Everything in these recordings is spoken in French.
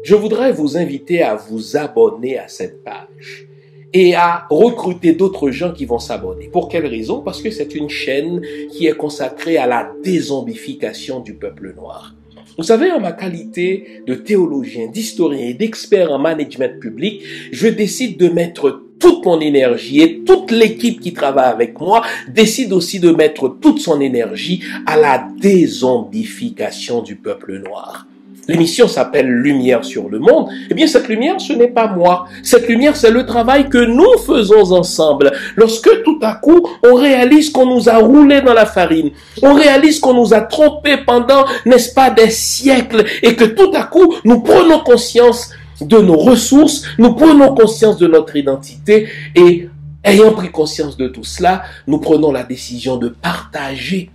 je voudrais vous inviter à vous abonner à cette page et à recruter d'autres gens qui vont s'abonner. Pour quelle raison? Parce que c'est une chaîne qui est consacrée à la dézombification du peuple noir. Vous savez, en ma qualité de théologien, d'historien et d'expert en management public, je décide de mettre toute mon énergie et toute l'équipe qui travaille avec moi décide aussi de mettre toute son énergie à la dézombification du peuple noir. L'émission s'appelle Lumière sur le monde. Eh bien, cette lumière, ce n'est pas moi. Cette lumière, c'est le travail que nous faisons ensemble. Lorsque tout à coup, on réalise qu'on nous a roulé dans la farine, on réalise qu'on nous a trompés pendant, n'est-ce pas, des siècles, et que tout à coup, nous prenons conscience de nos ressources, nous prenons conscience de notre identité, et ayant pris conscience de tout cela, nous prenons la décision de partager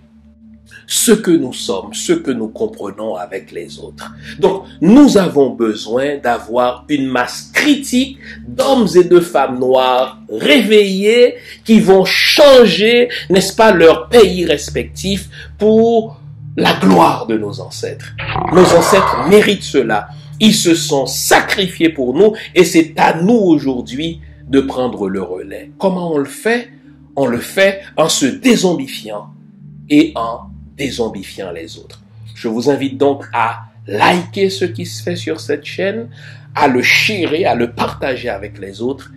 ce que nous sommes, ce que nous comprenons avec les autres. Donc, nous avons besoin d'avoir une masse critique d'hommes et de femmes noirs réveillés qui vont changer, n'est-ce pas, leur pays respectif pour la gloire de nos ancêtres. Nos ancêtres méritent cela. Ils se sont sacrifiés pour nous et c'est à nous aujourd'hui de prendre le relais. Comment on le fait? On le fait en se dézombifiant et en dézombifiant les autres. Je vous invite donc à liker ce qui se fait sur cette chaîne, à le sharer, à le partager avec les autres,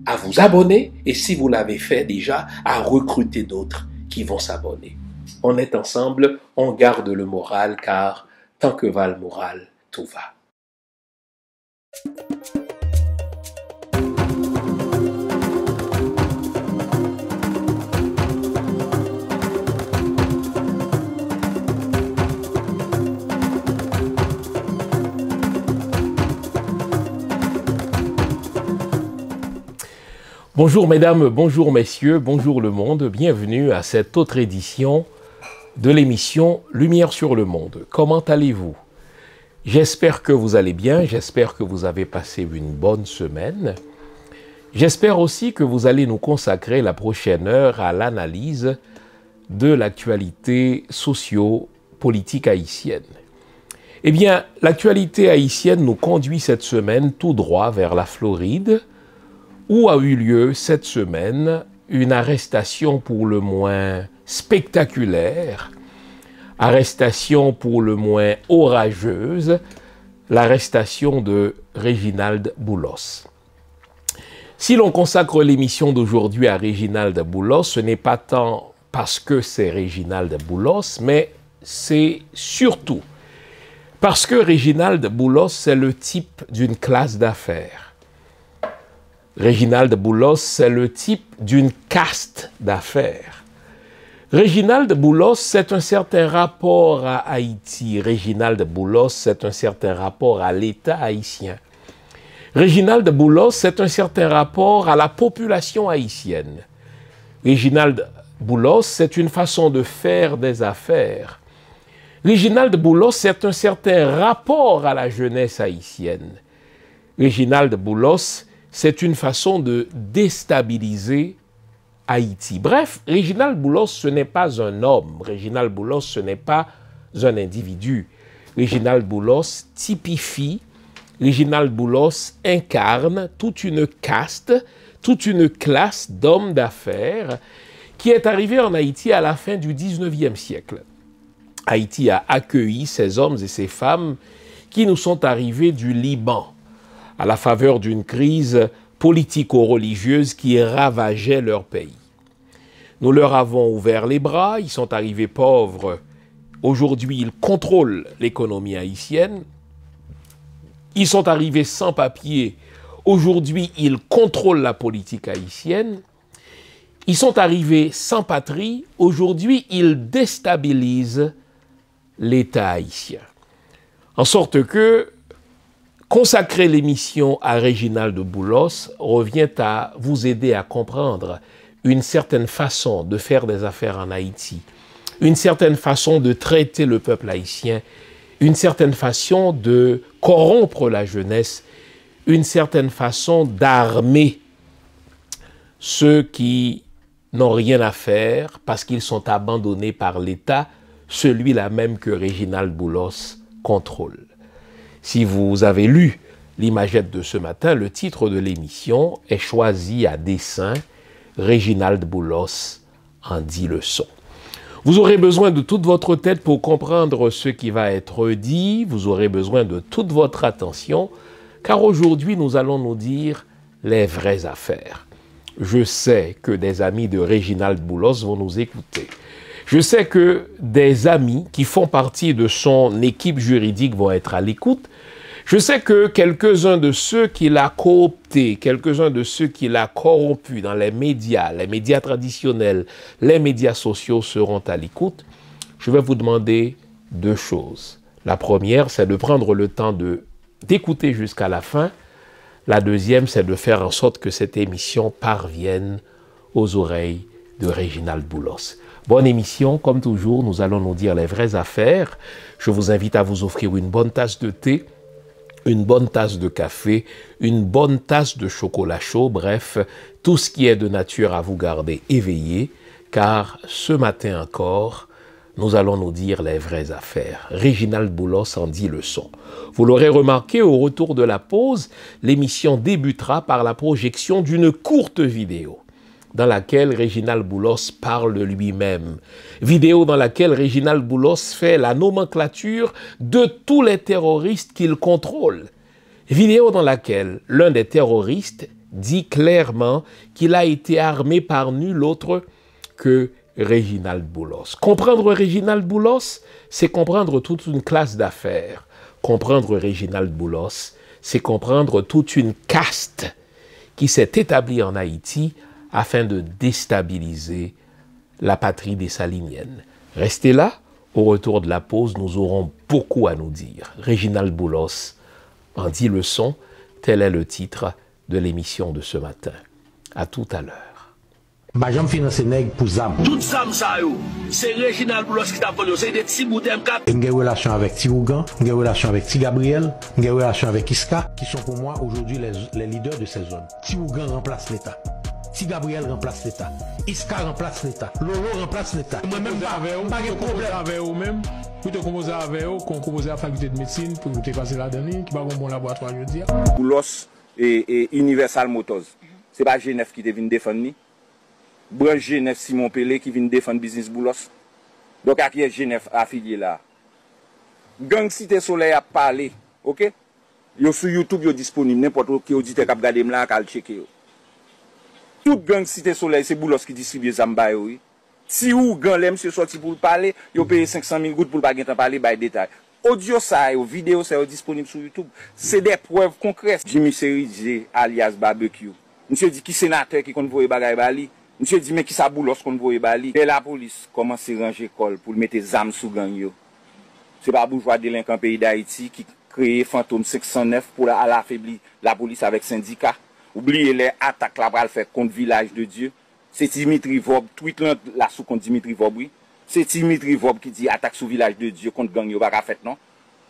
à vous abonner et si vous l'avez fait déjà, à recruter d'autres qui vont s'abonner. On est ensemble, on garde le moral car tant que va le moral, tout va. Bonjour mesdames, bonjour messieurs, bonjour le monde, bienvenue à cette autre édition de l'émission Lumière sur le monde. Comment allez-vous? J'espère que vous allez bien, j'espère que vous avez passé une bonne semaine. J'espère aussi que vous allez nous consacrer la prochaine heure à l'analyse de l'actualité socio-politique haïtienne. Eh bien, l'actualité haïtienne nous conduit cette semaine tout droit vers la Floride, où a eu lieu cette semaine une arrestation pour le moins spectaculaire, arrestation pour le moins orageuse, l'arrestation de Réginald Boulos. Si l'on consacre l'émission d'aujourd'hui à Réginald Boulos, ce n'est pas tant parce que c'est Réginald Boulos, mais c'est surtout parce que Réginald Boulos, c'est le type d'une classe d'affaires. Réginald Boulos, c'est le type d'une caste d'affaires. Réginald Boulos, c'est un certain rapport à Haïti. Réginald Boulos, c'est un certain rapport à l'État haïtien. Réginald Boulos, c'est un certain rapport à la population haïtienne. Réginald Boulos, c'est une façon de faire des affaires. Réginald Boulos, c'est un certain rapport à la jeunesse haïtienne. Réginald Boulos, c'est une façon de déstabiliser Haïti. Bref, Réginald Boulos, ce n'est pas un homme. Réginald Boulos, ce n'est pas un individu. Réginald Boulos typifie, Réginald Boulos incarne toute une caste, toute une classe d'hommes d'affaires qui est arrivée en Haïti à la fin du 19e siècle. Haïti a accueilli ces hommes et ces femmes qui nous sont arrivés du Liban, à la faveur d'une crise politico-religieuse qui ravageait leur pays. Nous leur avons ouvert les bras, ils sont arrivés pauvres. Aujourd'hui, ils contrôlent l'économie haïtienne. Ils sont arrivés sans papier. Aujourd'hui, ils contrôlent la politique haïtienne. Ils sont arrivés sans patrie. Aujourd'hui, ils déstabilisent l'État haïtien. En sorte que consacrer l'émission à Réginald Boulos revient à vous aider à comprendre une certaine façon de faire des affaires en Haïti, une certaine façon de traiter le peuple haïtien, une certaine façon de corrompre la jeunesse, une certaine façon d'armer ceux qui n'ont rien à faire parce qu'ils sont abandonnés par l'État, celui-là même que Réginald Boulos contrôle. Si vous avez lu l'imagette de ce matin, le titre de l'émission est choisi à dessein, Réginald Boulos en 10 leçons. Vous aurez besoin de toute votre tête pour comprendre ce qui va être dit, vous aurez besoin de toute votre attention, car aujourd'hui nous allons nous dire les vraies affaires. Je sais que des amis de Réginald Boulos vont nous écouter. Je sais que des amis qui font partie de son équipe juridique vont être à l'écoute. Je sais que quelques-uns de ceux qu'il a cooptés, quelques-uns de ceux qu'il a corrompus dans les médias traditionnels, les médias sociaux seront à l'écoute. Je vais vous demander 2 choses. La première, c'est de prendre le temps d'écouter jusqu'à la fin. La deuxième, c'est de faire en sorte que cette émission parvienne aux oreilles de Réginald Boulos. Bonne émission, comme toujours, nous allons nous dire les vraies affaires. Je vous invite à vous offrir une bonne tasse de thé, une bonne tasse de café, une bonne tasse de chocolat chaud, bref, tout ce qui est de nature à vous garder éveillé, car ce matin encore, nous allons nous dire les vraies affaires. Réginald Boulos en 10 leçons. Vous l'aurez remarqué, au retour de la pause, l'émission débutera par la projection d'une courte vidéo dans laquelle Réginald Boulos parle de lui-même. Vidéo dans laquelle Réginald Boulos fait la nomenclature de tous les terroristes qu'il contrôle. Vidéo dans laquelle l'un des terroristes dit clairement qu'il a été armé par nul autre que Réginald Boulos. Comprendre Réginald Boulos, c'est comprendre toute une classe d'affaires. Comprendre Réginald Boulos, c'est comprendre toute une caste qui s'est établie en Haïti afin de déstabiliser la patrie dessalinienne. Restez là, au retour de la pause, nous aurons beaucoup à nous dire. Réginald Boulos en 10 leçons, tel est le titre de l'émission de ce matin. À tout à l'heure. Majam finance nèg pour zam. Tout zam ça yo, c'est Réginald Boulos qui t'a volé, c'est des petits bouts d'M4. J'ai une relation avec Tiougan, j'ai une relation avec Ti Gabriel, j'ai une relation avec Iska, qui sont pour moi aujourd'hui les leaders de ces zones. Tiougan remplace l'État. Ti Gabriel remplace l'État. Iska remplace l'État. Lolo remplace l'État. Moi-même, pas de problème avec eux-mêmes. Pour te composer avec eux, qu'on compose à la faculté de médecine, pour te passer la dernière, qui va un bon laboratoire, je veux dire. Boulos et Universal Motors. C'est pas G9 qui te vient défendre ni. Branche G9 Simon Pelé qui vient défendre business Boulos. Donc à qui est G9 affilié là. Gang Cité Soleil a parlé, OK? Yo sur YouTube yo disponible n'importe qui auditeur qui a regardé là qui a checker yo. Tout gang Cité Soleil c'est Boulos qui distribue Zamba yo. Si ou gang les monsieur sorti pour parler, yo paye 500 000 gouttes pour pas gen parler by détail. Audio ça yo, vidéo ça yo disponible sur YouTube. C'est des preuves concrètes. Jimmy Seridje alias Barbecue. Monsieur dit qui sénateur qui convoye bagay bali. Monsieur dit mais qui ça Boulos convoye bali. Et la police commence à ranger col pour mettre zam sous gang yo. C'est pas bourgeois délinquant pays d'Haïti qui crée Fantôme 509 pour affaiblir la police avec syndicat. Oubliez les attaques là pour faire contre village de Dieu. C'est Dimitri Vob, tweet là sous contre Dimitri Vob, oui. C'est Dimitri Vob qui dit attaque sous village de Dieu contre gang yo pas fait non.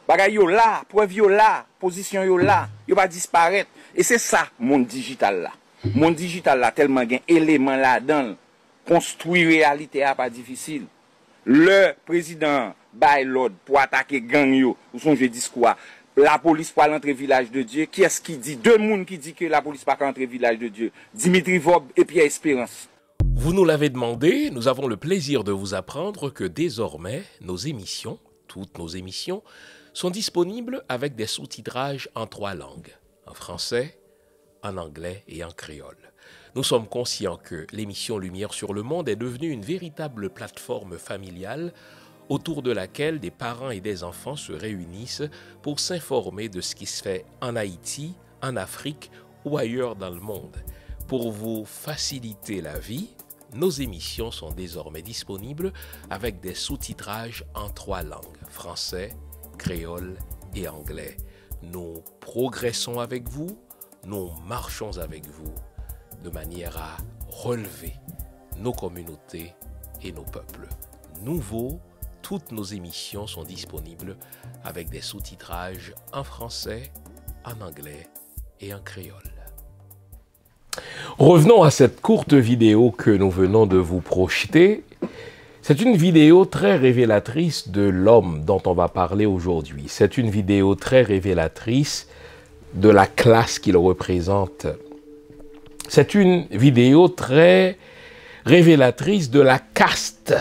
Bagay yo là, preuve yo là, position yo là, yo va disparaître. Et c'est ça monde digital là. Monde digital là tellement gain élément là-dedans. Construire réalité a pas difficile. Le président bail l'ordre pour attaquer gang yo, ou son je dis quoi? La police pour l'entrée village de Dieu. Qui est-ce qui dit? 2 personnes qui dit que la police pas entrer village de Dieu. Dimitri Vob et Pierre Espérance. Vous nous l'avez demandé, nous avons le plaisir de vous apprendre que désormais, nos émissions, toutes nos émissions, sont disponibles avec des sous-titrages en 3 langues, en français, en anglais et en créole. Nous sommes conscients que l'émission Lumière sur le Monde est devenue une véritable plateforme familiale autour de laquelle des parents et des enfants se réunissent pour s'informer de ce qui se fait en Haïti, en Afrique ou ailleurs dans le monde. Pour vous faciliter la vie, nos émissions sont désormais disponibles avec des sous-titrages en 3 langues, français, créole et anglais. Nous progressons avec vous, nous marchons avec vous de manière à relever nos communautés et nos peuples. Nouveau, toutes nos émissions sont disponibles avec des sous-titrages en français, en anglais et en créole. Revenons à cette courte vidéo que nous venons de vous projeter. C'est une vidéo très révélatrice de l'homme dont on va parler aujourd'hui. C'est une vidéo très révélatrice de la classe qu'il représente. C'est une vidéo très révélatrice de la caste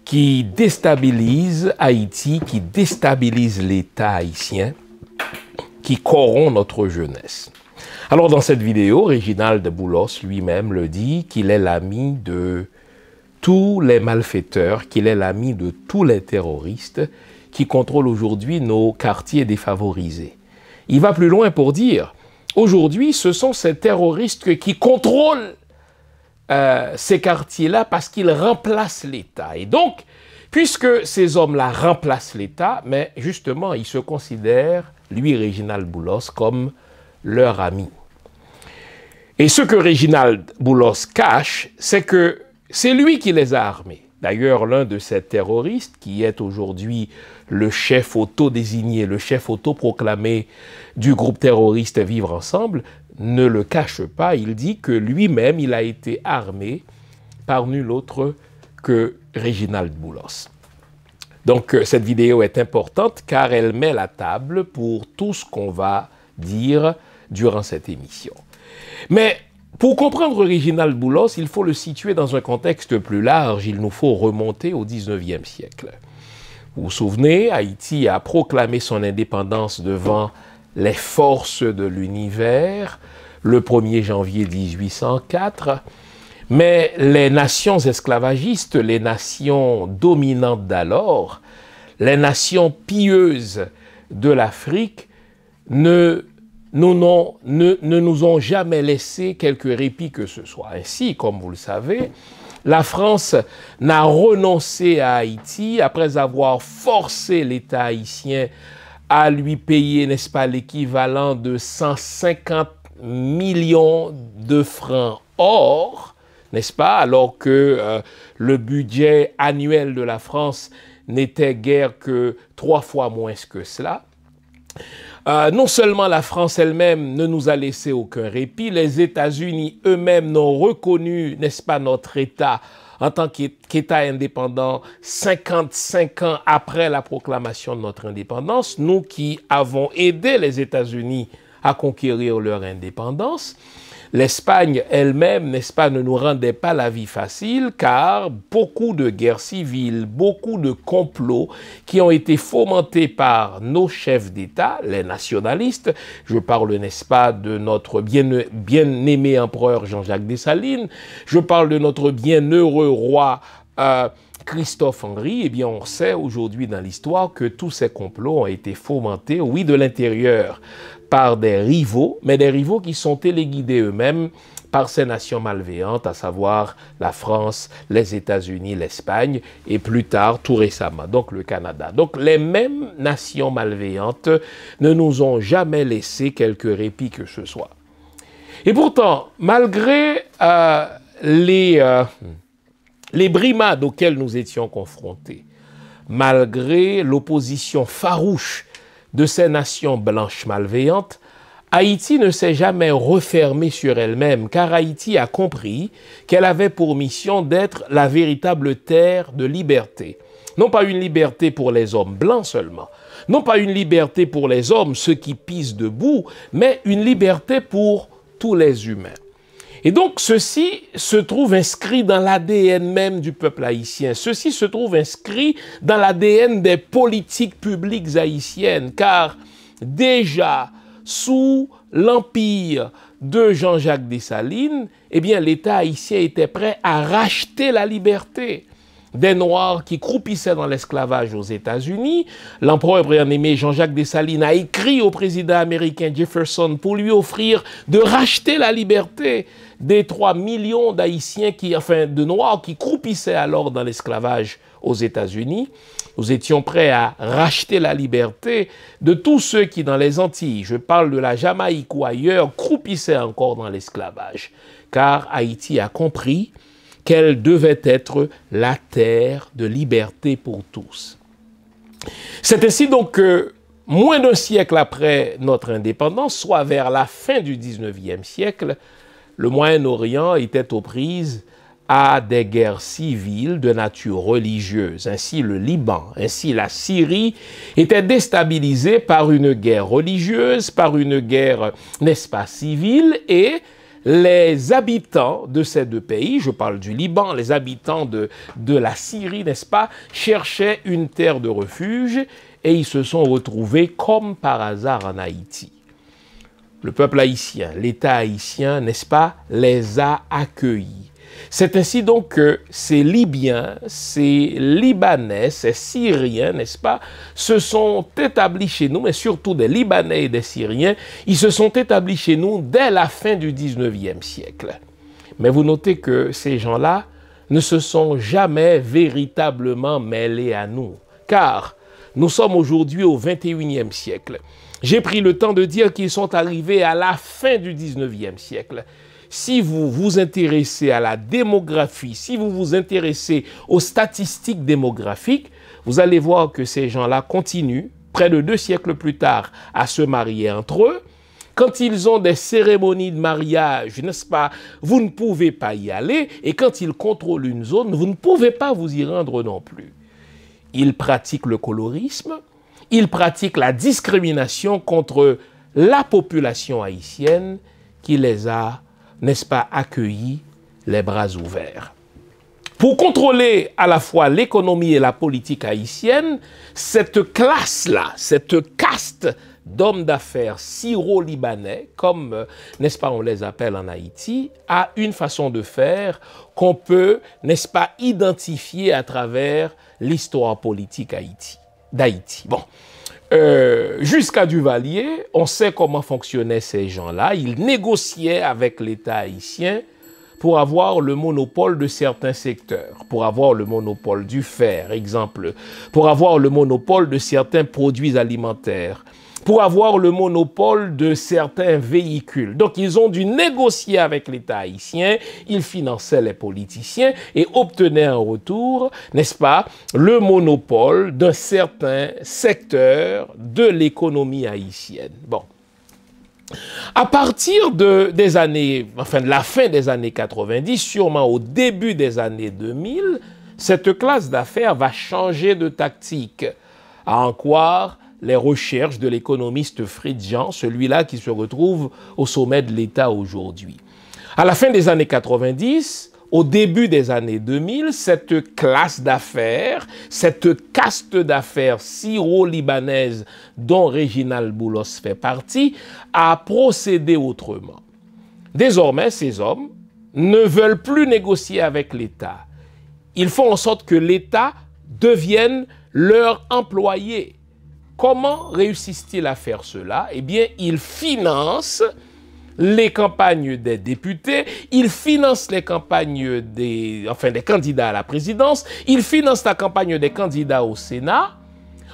qui déstabilise Haïti, qui déstabilise l'État haïtien, qui corrompt notre jeunesse. Alors dans cette vidéo, Réginald Boulos lui-même le dit qu'il est l'ami de tous les malfaiteurs, qu'il est l'ami de tous les terroristes qui contrôlent aujourd'hui nos quartiers défavorisés. Il va plus loin pour dire, aujourd'hui, ce sont ces terroristes qui contrôlent ces quartiers-là parce qu'ils remplacent l'État. Et donc, puisque ces hommes-là remplacent l'État, mais justement, ils se considèrent, lui, Réginald Boulos, comme leur ami. Et ce que Réginald Boulos cache, c'est que c'est lui qui les a armés. D'ailleurs, l'un de ces terroristes, qui est aujourd'hui le chef auto-désigné, le chef auto-proclamé du groupe terroriste Vivre Ensemble, ne le cache pas. Il dit que lui-même, il a été armé par nul autre que Réginald Boulos. Donc, cette vidéo est importante car elle met la table pour tout ce qu'on va dire durant cette émission. Mais pour comprendre Réginald Boulos, il faut le situer dans un contexte plus large. Il nous faut remonter au 19e siècle. Vous vous souvenez, Haïti a proclamé son indépendance devant les forces de l'univers le 1er janvier 1804. Mais les nations esclavagistes, les nations dominantes d'alors, les nations pieuses de l'Afrique ne nous ont jamais laissé quelque répit que ce soit. Ainsi, comme vous le savez, la France n'a renoncé à Haïti après avoir forcé l'État haïtien à lui payer, n'est-ce pas, l'équivalent de 150 millions de francs or, n'est-ce pas, alors que le budget annuel de la France n'était guère que 3 fois moins que cela. Non seulement la France elle-même ne nous a laissé aucun répit, les États-Unis eux-mêmes n'ont reconnu, n'est-ce pas, notre État en tant qu'État indépendant 55 ans après la proclamation de notre indépendance, nous qui avons aidé les États-Unis à conquérir leur indépendance. L'Espagne elle-même, n'est-ce pas, ne nous rendait pas la vie facile car beaucoup de guerres civiles, beaucoup de complots qui ont été fomentés par nos chefs d'État, les nationalistes, je parle, n'est-ce pas, de notre bien-aimé empereur Jean-Jacques Dessalines, je parle de notre bienheureux roi Christophe Henri, eh bien on sait aujourd'hui dans l'histoire que tous ces complots ont été fomentés, oui, de l'intérieur, par des rivaux, mais des rivaux qui sont téléguidés eux-mêmes par ces nations malveillantes, à savoir la France, les États-Unis, l'Espagne, et plus tard, tout récemment, donc le Canada. Donc les mêmes nations malveillantes ne nous ont jamais laissé quelque répit que ce soit. Et pourtant, malgré les brimades auxquelles nous étions confrontés, malgré l'opposition farouche de ces nations blanches malveillantes, Haïti ne s'est jamais refermée sur elle-même, car Haïti a compris qu'elle avait pour mission d'être la véritable terre de liberté. Non pas une liberté pour les hommes blancs seulement, non pas une liberté pour les hommes, ceux qui pissent debout, mais une liberté pour tous les humains. Et donc, ceci se trouve inscrit dans l'ADN même du peuple haïtien. Ceci se trouve inscrit dans l'ADN des politiques publiques haïtiennes, car déjà, sous l'empire de Jean-Jacques Dessalines, eh bien, l'État haïtien était prêt à racheter la liberté des Noirs qui croupissaient dans l'esclavage aux États-Unis. L'empereur bien-aimé Jean-Jacques Dessalines a écrit au président américain Jefferson pour lui offrir de racheter la liberté des 3 millions d'Haïtiens, de Noirs qui croupissaient alors dans l'esclavage aux États-Unis. Nous étions prêts à racheter la liberté de tous ceux qui, dans les Antilles, je parle de la Jamaïque ou ailleurs, croupissaient encore dans l'esclavage. Car Haïti a compris qu'elle devait être la terre de liberté pour tous. C'est ainsi donc que, moins d'un siècle après notre indépendance, soit vers la fin du 19e siècle, le Moyen-Orient était aux prises à des guerres civiles de nature religieuse. Ainsi, le Liban, ainsi la Syrie étaient déstabilisés par une guerre religieuse, par une guerre, n'est-ce pas, civile, et les habitants de ces deux pays, je parle du Liban, les habitants de la Syrie, n'est-ce pas, cherchaient une terre de refuge et ils se sont retrouvés comme par hasard en Haïti. Le peuple haïtien, l'État haïtien, n'est-ce pas, les a accueillis. C'est ainsi donc que ces Libyens, ces Libanais, ces Syriens, n'est-ce pas, se sont établis chez nous, mais surtout des Libanais et des Syriens, ils se sont établis chez nous dès la fin du 19e siècle. Mais vous notez que ces gens-là ne se sont jamais véritablement mêlés à nous, car nous sommes aujourd'hui au 21e siècle. J'ai pris le temps de dire qu'ils sont arrivés à la fin du 19e siècle. Si vous vous intéressez à la démographie, si vous vous intéressez aux statistiques démographiques, vous allez voir que ces gens-là continuent, près de 2 siècles plus tard, à se marier entre eux. Quand ils ont des cérémonies de mariage, n'est-ce pas, vous ne pouvez pas y aller. Et quand ils contrôlent une zone, vous ne pouvez pas vous y rendre non plus. Ils pratiquent le colorisme, ils pratiquent la discrimination contre la population haïtienne qui les a, n'est-ce pas, accueillis les bras ouverts. Pour contrôler à la fois l'économie et la politique haïtienne, cette classe-là, cette caste d'hommes d'affaires syro-libanais, comme, n'est-ce pas, on les appelle en Haïti, a une façon de faire qu'on peut, n'est-ce pas, identifier à travers l'histoire politique d'Haïti. Bon. Jusqu'à Duvalier, on sait comment fonctionnaient ces gens-là. Ils négociaient avec l'État haïtien pour avoir le monopole de certains secteurs, pour avoir le monopole du fer, exemple, pour avoir le monopole de certains produits alimentaires, pour avoir le monopole de certains véhicules. Donc, ils ont dû négocier avec l'État haïtien, ils finançaient les politiciens et obtenaient en retour, n'est-ce pas, le monopole d'un certain secteur de l'économie haïtienne. Bon. À partir de la fin des années 90, sûrement au début des années 2000, cette classe d'affaires va changer de tactique, à en croire les recherches de l'économiste Fridjan, celui-là qui se retrouve au sommet de l'État aujourd'hui. À la fin des années 90, au début des années 2000, cette classe d'affaires, cette caste d'affaires syro-libanaise dont Réginald Boulos fait partie, a procédé autrement. Désormais, ces hommes ne veulent plus négocier avec l'État. Ils font en sorte que l'État devienne leur employé. Comment réussissent-ils à faire cela? Eh bien, ils financent les campagnes des députés, ils financent les campagnes des candidats à la présidence, ils financent la campagne des candidats au Sénat,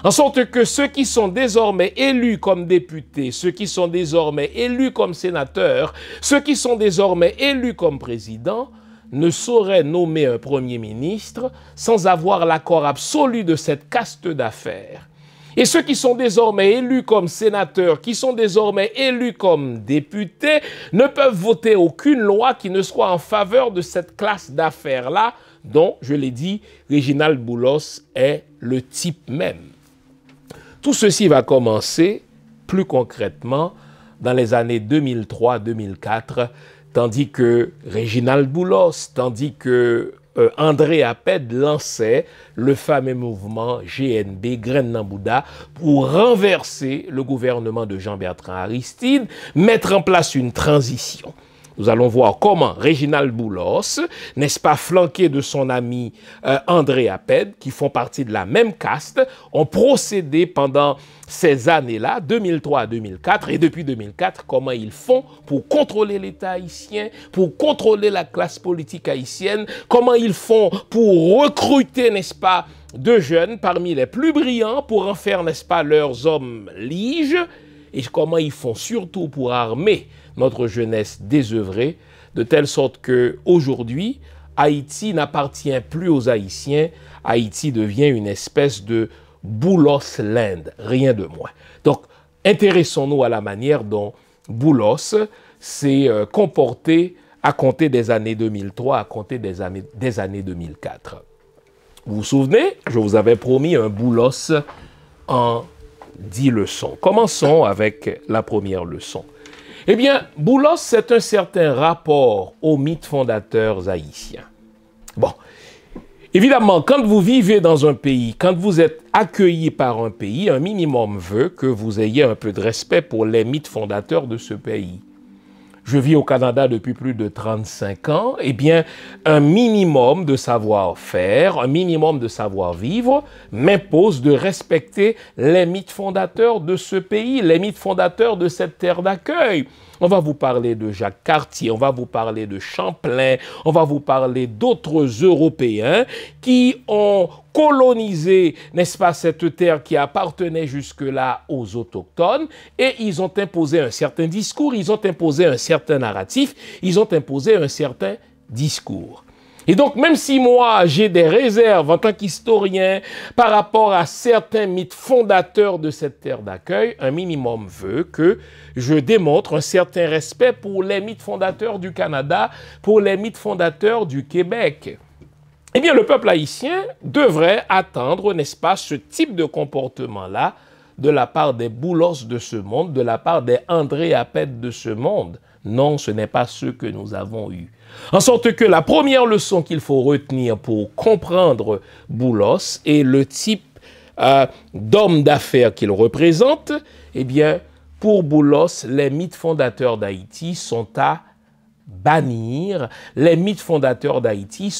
en sorte que ceux qui sont désormais élus comme députés, ceux qui sont désormais élus comme sénateurs, ceux qui sont désormais élus comme présidents, ne sauraient nommer un premier ministre sans avoir l'accord absolu de cette caste d'affaires. Et ceux qui sont désormais élus comme sénateurs, qui sont désormais élus comme députés, ne peuvent voter aucune loi qui ne soit en faveur de cette classe d'affaires-là, dont, je l'ai dit, Réginald Boulos est le type même. Tout ceci va commencer, plus concrètement, dans les années 2003-2004, tandis que Réginald Boulos, tandis que André Aped lançait le fameux mouvement GNB, Graine nan Bouddha, pour renverser le gouvernement de Jean-Bertrand Aristide, mettre en place une transition. Nous allons voir comment Réginald Boulos, n'est-ce pas, flanqué de son ami André Aped, qui font partie de la même caste, ont procédé pendant ces années-là, 2003 à 2004, et depuis 2004, comment ils font pour contrôler l'État haïtien, pour contrôler la classe politique haïtienne, comment ils font pour recruter, n'est-ce pas, de jeunes parmi les plus brillants, pour en faire, n'est-ce pas, leurs hommes liges, et comment ils font surtout pour armer notre jeunesse désœuvrée, de telle sorte qu'aujourd'hui, Haïti n'appartient plus aux Haïtiens, Haïti devient une espèce de Boulos Land, rien de moins. Donc, intéressons-nous à la manière dont Boulos s'est comporté à compter des années 2003, à compter des années 2004. Vous vous souvenez, je vous avais promis un boulos en 10 leçons. Commençons avec la première leçon. Eh bien, boulos, c'est un certain rapport aux mythes fondateurs haïtiens. Bon, évidemment, quand vous vivez dans un pays, quand vous êtes accueilli par un pays, un minimum veut que vous ayez un peu de respect pour les mythes fondateurs de ce pays. Je vis au Canada depuis plus de 35 ans, eh bien, un minimum de savoir-faire, un minimum de savoir-vivre m'impose de respecter les mythes fondateurs de ce pays, les mythes fondateurs de cette terre d'accueil. On va vous parler de Jacques Cartier, on va vous parler de Champlain, on va vous parler d'autres Européens qui ont colonisé, n'est-ce pas, cette terre qui appartenait jusque-là aux autochtones, et ils ont imposé un certain discours, ils ont imposé un certain narratif, ils ont imposé un certain discours. Et donc, même si moi, j'ai des réserves en tant qu'historien par rapport à certains mythes fondateurs de cette terre d'accueil, un minimum veut que je démontre un certain respect pour les mythes fondateurs du Canada, pour les mythes fondateurs du Québec. Eh bien, le peuple haïtien devrait attendre, n'est-ce pas, ce type de comportement-là de la part des Boulos de ce monde, de la part des André Apette de ce monde. Non, ce n'est pas ce que nous avons eu. En sorte que la première leçon qu'il faut retenir pour comprendre Boulos et le type d'homme d'affaires qu'il représente, eh bien, pour Boulos, les mythes fondateurs d'Haïti sont à bannir. Les mythes fondateurs d'Haïti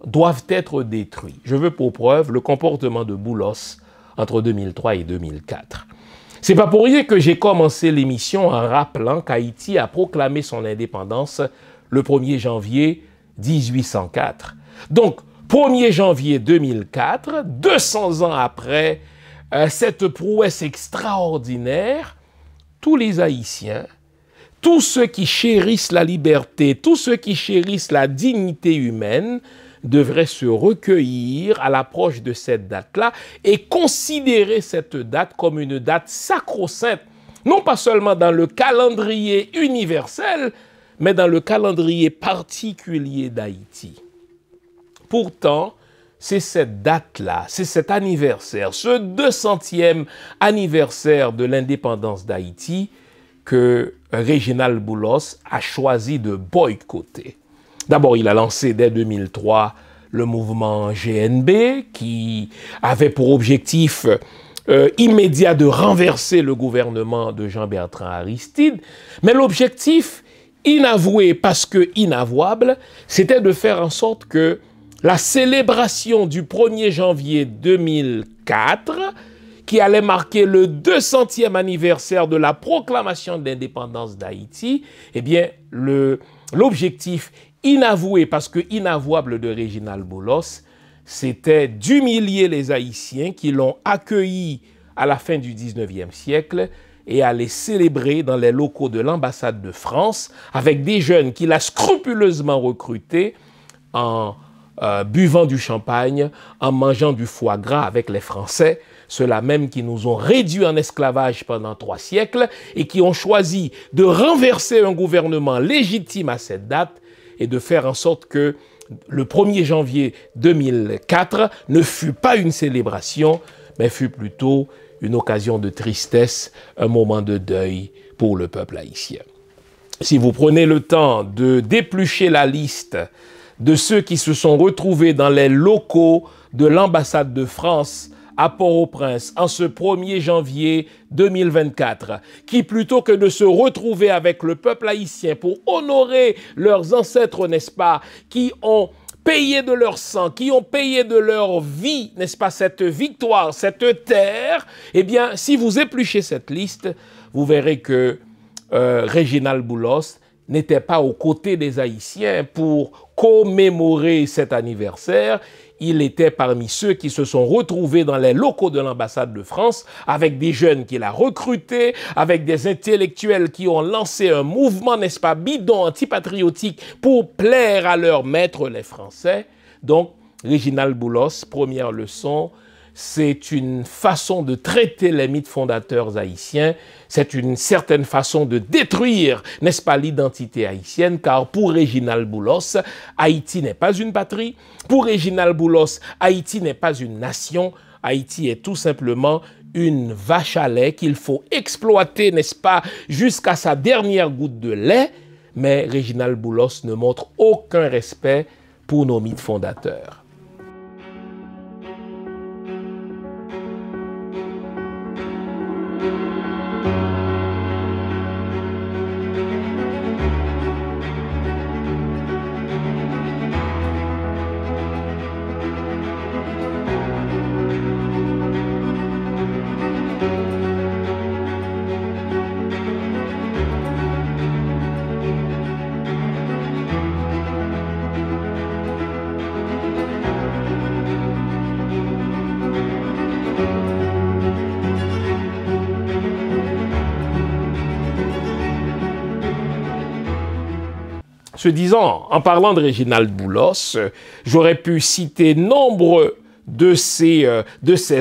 doivent être détruits. Je veux pour preuve le comportement de Boulos entre 2003 et 2004. C'est pas pour rien que j'ai commencé l'émission en rappelant qu'Haïti a proclamé son indépendance le 1er janvier 1804. Donc, 1er janvier 2004, 200 ans après cette prouesse extraordinaire, tous les Haïtiens, tous ceux qui chérissent la liberté, tous ceux qui chérissent la dignité humaine, devraient se recueillir à l'approche de cette date-là et considérer cette date comme une date sacro-sainte, non pas seulement dans le calendrier universel, mais dans le calendrier particulier d'Haïti. Pourtant, c'est cette date-là, c'est cet anniversaire, ce 200e anniversaire de l'indépendance d'Haïti que Réginald Boulos a choisi de boycotter. D'abord, il a lancé dès 2003 le mouvement GNB qui avait pour objectif immédiat de renverser le gouvernement de Jean-Bertrand Aristide. Mais l'objectif inavoué parce que inavouable, c'était de faire en sorte que la célébration du 1er janvier 2004, qui allait marquer le 200e anniversaire de la proclamation de l'indépendance d'Haïti, eh bien, l'objectif inavoué, parce que inavouable de Réginald Boulos, c'était d'humilier les Haïtiens qui l'ont accueilli à la fin du 19e siècle et à les célébrer dans les locaux de l'ambassade de France avec des jeunes qu'il a scrupuleusement recrutés en buvant du champagne, en mangeant du foie gras avec les Français, ceux-là même qui nous ont réduits en esclavage pendant 3 siècles et qui ont choisi de renverser un gouvernement légitime à cette date et de faire en sorte que le 1er janvier 2004 ne fut pas une célébration, mais fut plutôt une occasion de tristesse, un moment de deuil pour le peuple haïtien. Si vous prenez le temps de déplucher la liste de ceux qui se sont retrouvés dans les locaux de l'ambassade de France à Port-au-Prince en ce 1er janvier 2024, qui plutôt que de se retrouver avec le peuple haïtien pour honorer leurs ancêtres, n'est-ce pas, qui ont payé de leur sang, qui ont payé de leur vie, n'est-ce pas, cette victoire, cette terre, eh bien, si vous épluchez cette liste, vous verrez que Réginald Boulos n'était pas aux côtés des Haïtiens pour commémorer cet anniversaire. Il était parmi ceux qui se sont retrouvés dans les locaux de l'ambassade de France avec des jeunes qu'il a recrutés, avec des intellectuels qui ont lancé un mouvement, n'est-ce pas, bidon, antipatriotique pour plaire à leurs maîtres, les Français. Donc, Réginald Boulos, première leçon, c'est une façon de traiter les mythes fondateurs haïtiens, c'est une certaine façon de détruire, n'est-ce pas, l'identité haïtienne, car pour Réginald Boulos, Haïti n'est pas une patrie, pour Réginald Boulos, Haïti n'est pas une nation, Haïti est tout simplement une vache à lait qu'il faut exploiter, n'est-ce pas, jusqu'à sa dernière goutte de lait, mais Réginald Boulos ne montre aucun respect pour nos mythes fondateurs. Ce disant, en parlant de Réginald Boulos, j'aurais pu citer nombre de ses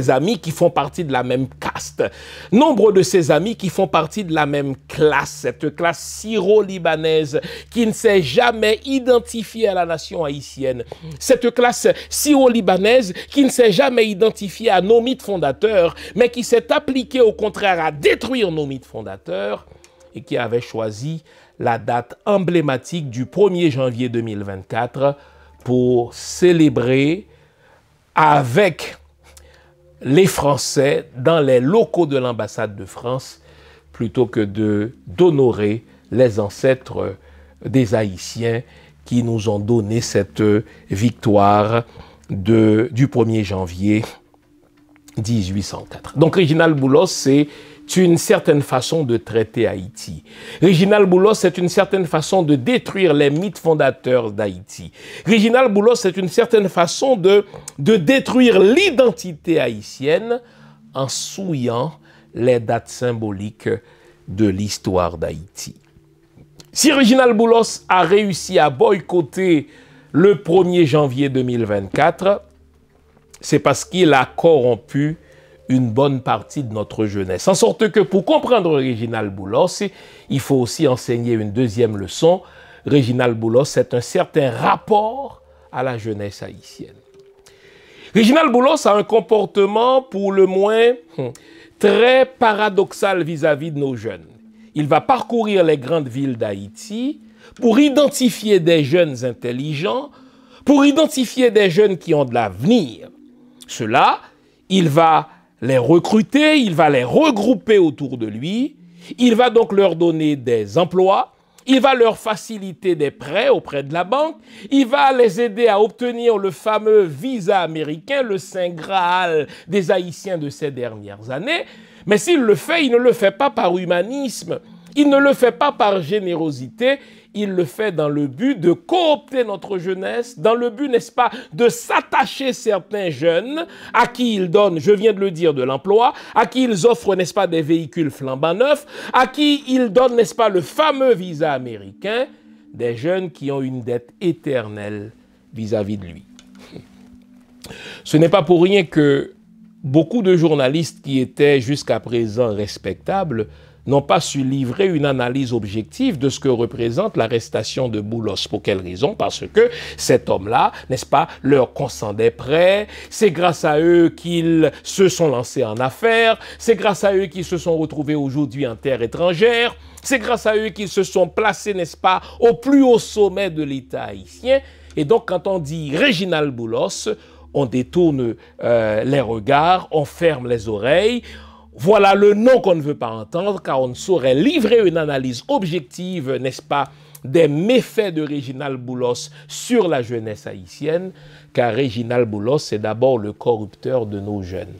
amis qui font partie de la même caste, nombre de ses amis qui font partie de la même classe, cette classe syro-libanaise qui ne s'est jamais identifiée à la nation haïtienne, cette classe syro-libanaise qui ne s'est jamais identifiée à nos mythes fondateurs, mais qui s'est appliquée au contraire à détruire nos mythes fondateurs et qui avait choisi la date emblématique du 1er janvier 2024 pour célébrer avec les Français dans les locaux de l'ambassade de France plutôt que d'honorer les ancêtres des Haïtiens qui nous ont donné cette victoire du 1er janvier 1804. Donc Réginald Boulos, c'est une certaine façon de traiter Haïti. Réginald Boulos, c'est une certaine façon de détruire les mythes fondateurs d'Haïti. Réginald Boulos, c'est une certaine façon de détruire l'identité haïtienne en souillant les dates symboliques de l'histoire d'Haïti. Si Réginald Boulos a réussi à boycotter le 1er janvier 2024, c'est parce qu'il a corrompu une bonne partie de notre jeunesse. En sorte que pour comprendre Réginald Boulos, il faut aussi enseigner une deuxième leçon. Réginald Boulos, c'est un certain rapport à la jeunesse haïtienne. Réginald Boulos a un comportement pour le moins très paradoxal vis-à-vis de nos jeunes. Il va parcourir les grandes villes d'Haïti pour identifier des jeunes intelligents, pour identifier des jeunes qui ont de l'avenir. Ceux-là, il va les recruter, il va les regrouper autour de lui, il va donc leur donner des emplois, il va leur faciliter des prêts auprès de la banque, il va les aider à obtenir le fameux visa américain, le Saint Graal des Haïtiens de ces dernières années. Mais s'il le fait, il ne le fait pas par humanisme, il ne le fait pas par générosité, il le fait dans le but de coopter notre jeunesse, dans le but, n'est-ce pas, de s'attacher certains jeunes à qui ils donnent, je viens de le dire, de l'emploi, à qui ils offrent, n'est-ce pas, des véhicules flambant neufs, à qui ils donnent, n'est-ce pas, le fameux visa américain, des jeunes qui ont une dette éternelle vis-à-vis de lui. Ce n'est pas pour rien que beaucoup de journalistes qui étaient jusqu'à présent respectables n'ont pas su livrer une analyse objective de ce que représente l'arrestation de Boulos. Pour quelle raison? Parce que cet homme-là, n'est-ce pas, leur consent des prêts, c'est grâce à eux qu'ils se sont lancés en affaires, c'est grâce à eux qu'ils se sont retrouvés aujourd'hui en terre étrangère, c'est grâce à eux qu'ils se sont placés, n'est-ce pas, au plus haut sommet de l'État haïtien. Et donc, quand on dit Réginald Boulos, on détourne les regards, on ferme les oreilles. Voilà le nom qu'on ne veut pas entendre, car on ne saurait livrer une analyse objective, n'est-ce pas, des méfaits de Réginald Boulos sur la jeunesse haïtienne, car Réginald Boulos, c'est d'abord le corrupteur de nos jeunes.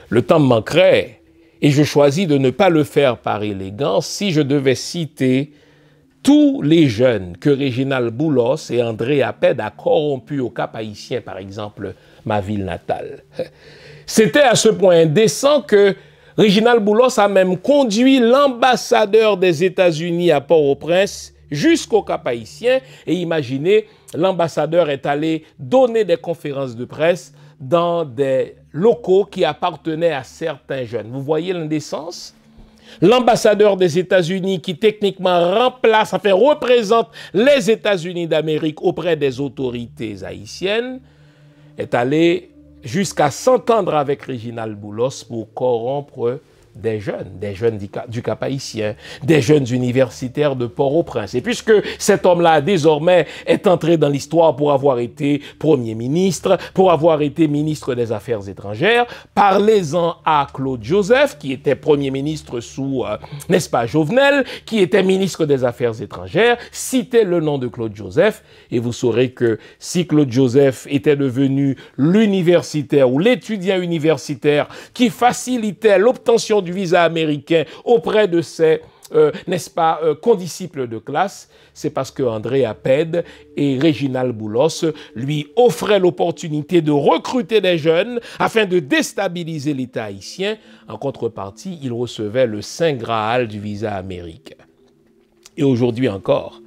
Le temps me manquerait, et je choisis de ne pas le faire par élégance, si je devais citer tous les jeunes que Réginald Boulos et André Aped a corrompus au Cap haïtien, par exemple, ma ville natale. C'était à ce point indécent que Réginald Boulos a même conduit l'ambassadeur des États-Unis à Port-au-Prince jusqu'au Cap haïtien. Et imaginez, l'ambassadeur est allé donner des conférences de presse dans des locaux qui appartenaient à certains jeunes. Vous voyez l'indécence? L'ambassadeur des États-Unis qui techniquement remplace, enfin représente les États-Unis d'Amérique auprès des autorités haïtiennes, est allé jusqu'à s'entendre avec Réginald Boulos pour corrompre des jeunes du Cap haïtien, des jeunes universitaires de Port-au-Prince. Et puisque cet homme-là, désormais, est entré dans l'histoire pour avoir été Premier ministre, pour avoir été ministre des Affaires étrangères, parlez-en à Claude Joseph, qui était Premier ministre sous, n'est-ce pas, Jovenel, qui était ministre des Affaires étrangères, citez le nom de Claude Joseph, et vous saurez que si Claude Joseph était devenu l'universitaire ou l'étudiant universitaire qui facilitait l'obtention du visa américain auprès de ses, n'est-ce pas, condisciples de classe, c'est parce que André Aped et Réginald Boulos lui offraient l'opportunité de recruter des jeunes afin de déstabiliser l'État haïtien. En contrepartie, il recevait le Saint Graal du visa américain. Et aujourd'hui encore,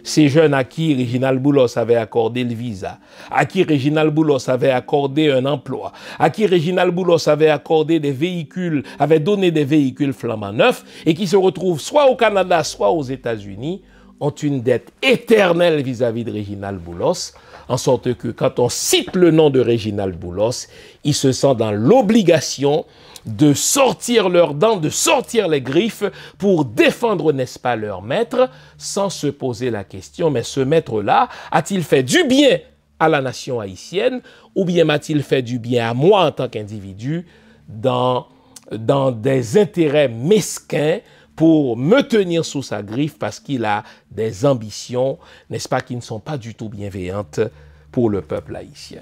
ces jeunes à qui Réginald Boulos avait accordé le visa, à qui Réginald Boulos avait accordé un emploi, à qui Réginald Boulos avait accordé des véhicules, avait donné des véhicules flambant neufs et qui se retrouvent soit au Canada, soit aux États-Unis, ont une dette éternelle vis-à-vis de Réginald Boulos, en sorte que quand on cite le nom de Réginald Boulos, ils se sentent dans l'obligation de sortir leurs dents, de sortir les griffes pour défendre, n'est-ce pas, leur maître, sans se poser la question, mais ce maître-là, a-t-il fait du bien à la nation haïtienne ou bien m'a-t-il fait du bien à moi en tant qu'individu dans des intérêts mesquins pour me tenir sous sa griffe parce qu'il a des ambitions, n'est-ce pas, qui ne sont pas du tout bienveillantes pour le peuple haïtien.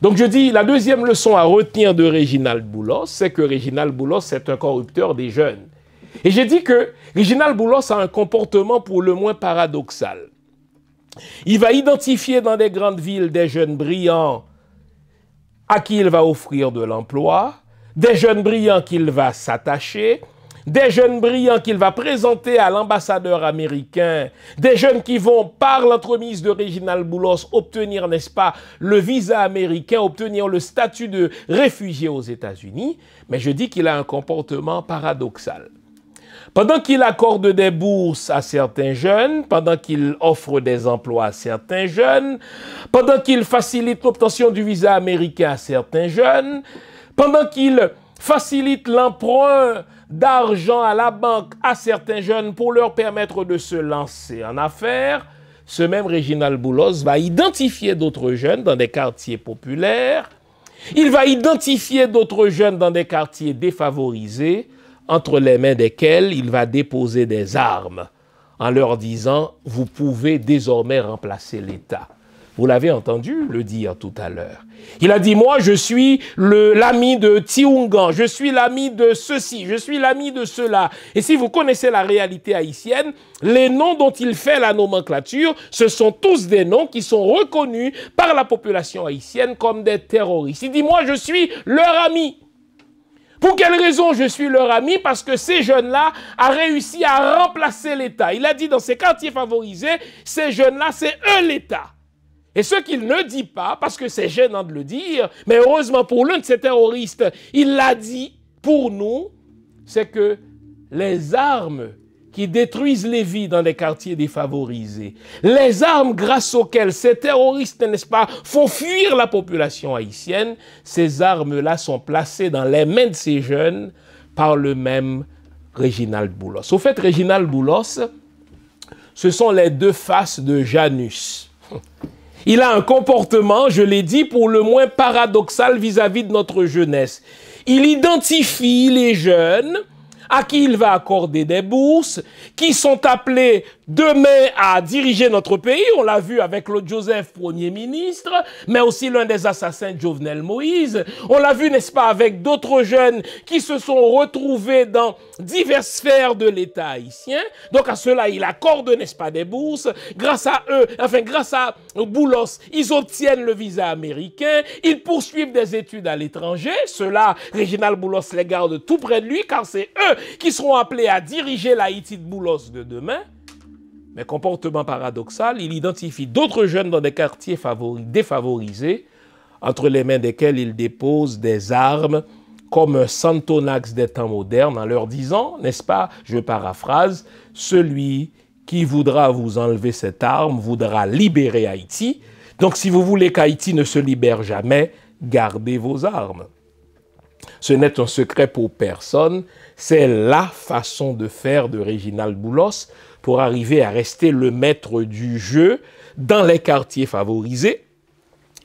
Donc je dis, la deuxième leçon à retenir de Réginald Boulos, c'est que Réginald Boulos est un corrupteur des jeunes. Et j'ai dit que Réginald Boulos a un comportement pour le moins paradoxal. Il va identifier dans des grandes villes des jeunes brillants à qui il va offrir de l'emploi, des jeunes brillants qu'il va s'attacher, des jeunes brillants qu'il va présenter à l'ambassadeur américain, des jeunes qui vont, par l'entremise de Réginald Boulos, obtenir, n'est-ce pas, le visa américain, obtenir le statut de réfugié aux États-Unis. Mais je dis qu'il a un comportement paradoxal. Pendant qu'il accorde des bourses à certains jeunes, pendant qu'il offre des emplois à certains jeunes, pendant qu'il facilite l'obtention du visa américain à certains jeunes, pendant qu'il facilite l'emprunt d'argent à la banque à certains jeunes pour leur permettre de se lancer en affaires, ce même Réginald Boulos va identifier d'autres jeunes dans des quartiers populaires, il va identifier d'autres jeunes dans des quartiers défavorisés, entre les mains desquels il va déposer des armes en leur disant « vous pouvez désormais remplacer l'État ». Vous l'avez entendu le dire tout à l'heure. Il a dit, moi, je suis l'ami de Tiungan, je suis l'ami de ceci, je suis l'ami de cela. Et si vous connaissez la réalité haïtienne, les noms dont il fait la nomenclature, ce sont tous des noms qui sont reconnus par la population haïtienne comme des terroristes. Il dit, moi, je suis leur ami. Pour quelle raison je suis leur ami? Parce que ces jeunes-là ont réussi à remplacer l'État. Il a dit, dans ces quartiers favorisés, ces jeunes-là, c'est eux l'État. Et ce qu'il ne dit pas, parce que c'est gênant de le dire, mais heureusement pour l'un de ces terroristes, il l'a dit pour nous, c'est que les armes qui détruisent les vies dans les quartiers défavorisés, les armes grâce auxquelles ces terroristes, n'est-ce pas, font fuir la population haïtienne, ces armes-là sont placées dans les mains de ces jeunes par le même Réginald Boulos. Au fait, Réginald Boulos, ce sont les deux faces de Janus. Il a un comportement, je l'ai dit, pour le moins paradoxal vis-à-vis de notre jeunesse. Il identifie les jeunes à qui il va accorder des bourses, qui sont appelés demain à diriger notre pays. On l'a vu avec Claude Joseph, Premier ministre, mais aussi l'un des assassins de Jovenel Moïse. On l'a vu, n'est-ce pas, avec d'autres jeunes qui se sont retrouvés dans diverses sphères de l'État haïtien. Donc à cela, il accorde, n'est-ce pas, des bourses. Grâce à eux, enfin grâce à Boulos, ils obtiennent le visa américain. Ils poursuivent des études à l'étranger. Cela, Réginald Boulos les garde tout près de lui, car c'est eux qui seront appelés à diriger l'Haïti de Boulos de demain. Mais comportement paradoxal, il identifie d'autres jeunes dans des quartiers défavorisés, entre les mains desquels il dépose des armes comme un Santonax des temps modernes, en leur disant, n'est-ce pas, je paraphrase, celui qui voudra vous enlever cette arme voudra libérer Haïti. Donc si vous voulez qu'Haïti ne se libère jamais, gardez vos armes. Ce n'est un secret pour personne, c'est la façon de faire de Réginald Boulos pour arriver à rester le maître du jeu dans les quartiers favorisés.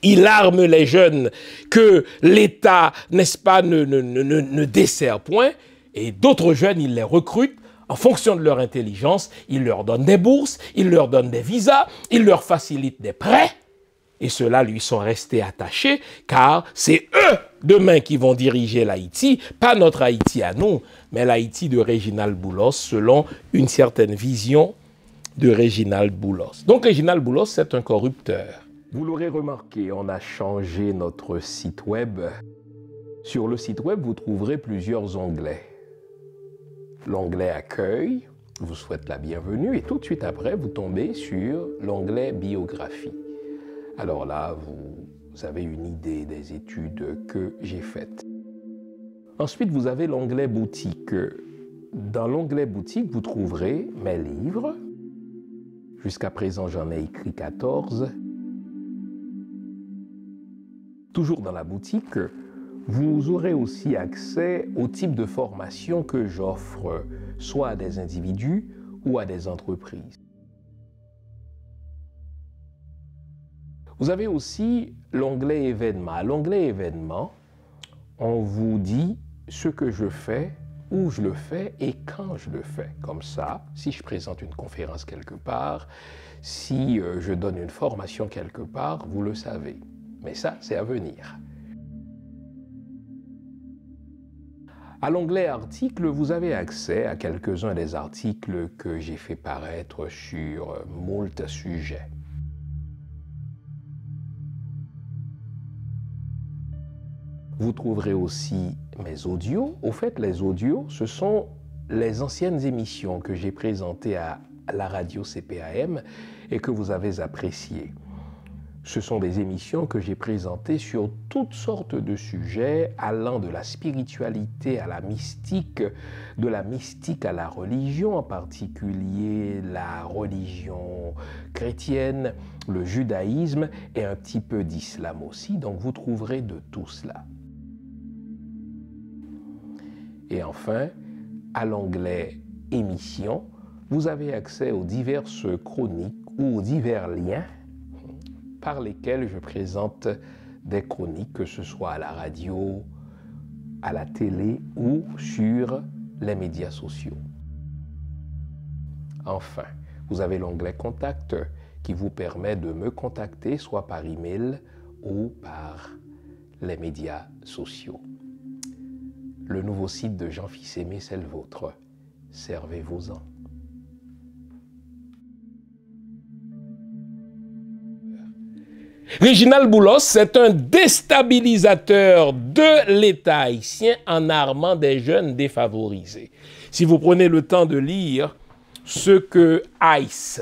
Il arme les jeunes que l'État, n'est-ce pas, ne dessert point, et d'autres jeunes, il les recrute en fonction de leur intelligence, il leur donne des bourses, il leur donne des visas, il leur facilite des prêts, et ceux-là lui sont restés attachés, car c'est eux demain qui vont diriger l'Haïti, pas notre Haïti à nous, mais l'Haïti de Réginald Boulos, selon une certaine vision de Réginald Boulos. Donc Réginald Boulos, c'est un corrupteur. Vous l'aurez remarqué, on a changé notre site web. Sur le site web, vous trouverez plusieurs onglets. L'onglet Accueil vous souhaite la bienvenue et tout de suite après, vous tombez sur l'onglet Biographie. Alors là, vous avez une idée des études que j'ai faites. Ensuite, vous avez l'onglet Boutique. Dans l'onglet Boutique, vous trouverez mes livres. Jusqu'à présent, j'en ai écrit 14. Toujours dans la boutique, vous aurez aussi accès au type de formation que j'offre, soit à des individus ou à des entreprises. Vous avez aussi l'onglet événements. À l'onglet événements, on vous dit ce que je fais, où je le fais et quand je le fais. Comme ça, si je présente une conférence quelque part, si je donne une formation quelque part, vous le savez. Mais ça, c'est à venir. À l'onglet articles, vous avez accès à quelques-uns des articles que j'ai fait paraître sur moult sujets. Vous trouverez aussi mes audios. Au fait, les audios, ce sont les anciennes émissions que j'ai présentées à la radio CPAM et que vous avez appréciées. Ce sont des émissions que j'ai présentées sur toutes sortes de sujets allant de la spiritualité à la mystique, de la mystique à la religion, en particulier la religion chrétienne, le judaïsme et un petit peu d'islam aussi. Donc vous trouverez de tout cela. Et enfin, à l'onglet émissions, vous avez accès aux diverses chroniques ou aux divers liens par lesquels je présente des chroniques, que ce soit à la radio, à la télé ou sur les médias sociaux. Enfin, vous avez l'onglet Contact qui vous permet de me contacter soit par email ou par les médias sociaux. Le nouveau site de Jean Fils-Aimé, c'est le vôtre. Servez-vous-en. Réginald Boulos, c'est un déstabilisateur de l'État haïtien en armant des jeunes défavorisés. Si vous prenez le temps de lire ce que ICE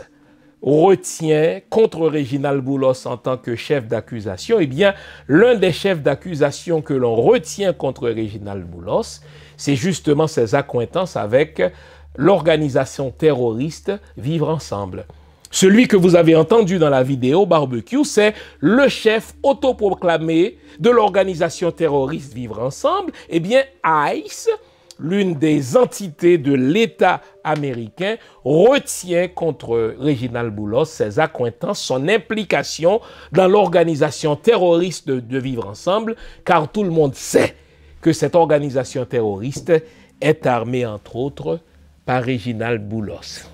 retient contre Réginald Boulos en tant que chef d'accusation, eh bien, l'un des chefs d'accusation que l'on retient contre Réginald Boulos, c'est justement ses accointances avec l'organisation terroriste Vivre Ensemble. Celui que vous avez entendu dans la vidéo Barbecue, c'est le chef autoproclamé de l'organisation terroriste Vivre Ensemble. Eh bien, ICE, l'une des entités de l'État américain, retient contre Réginald Boulos ses accointances, son implication dans l'organisation terroriste de Vivre Ensemble, car tout le monde sait que cette organisation terroriste est armée, entre autres, par Réginald Boulos.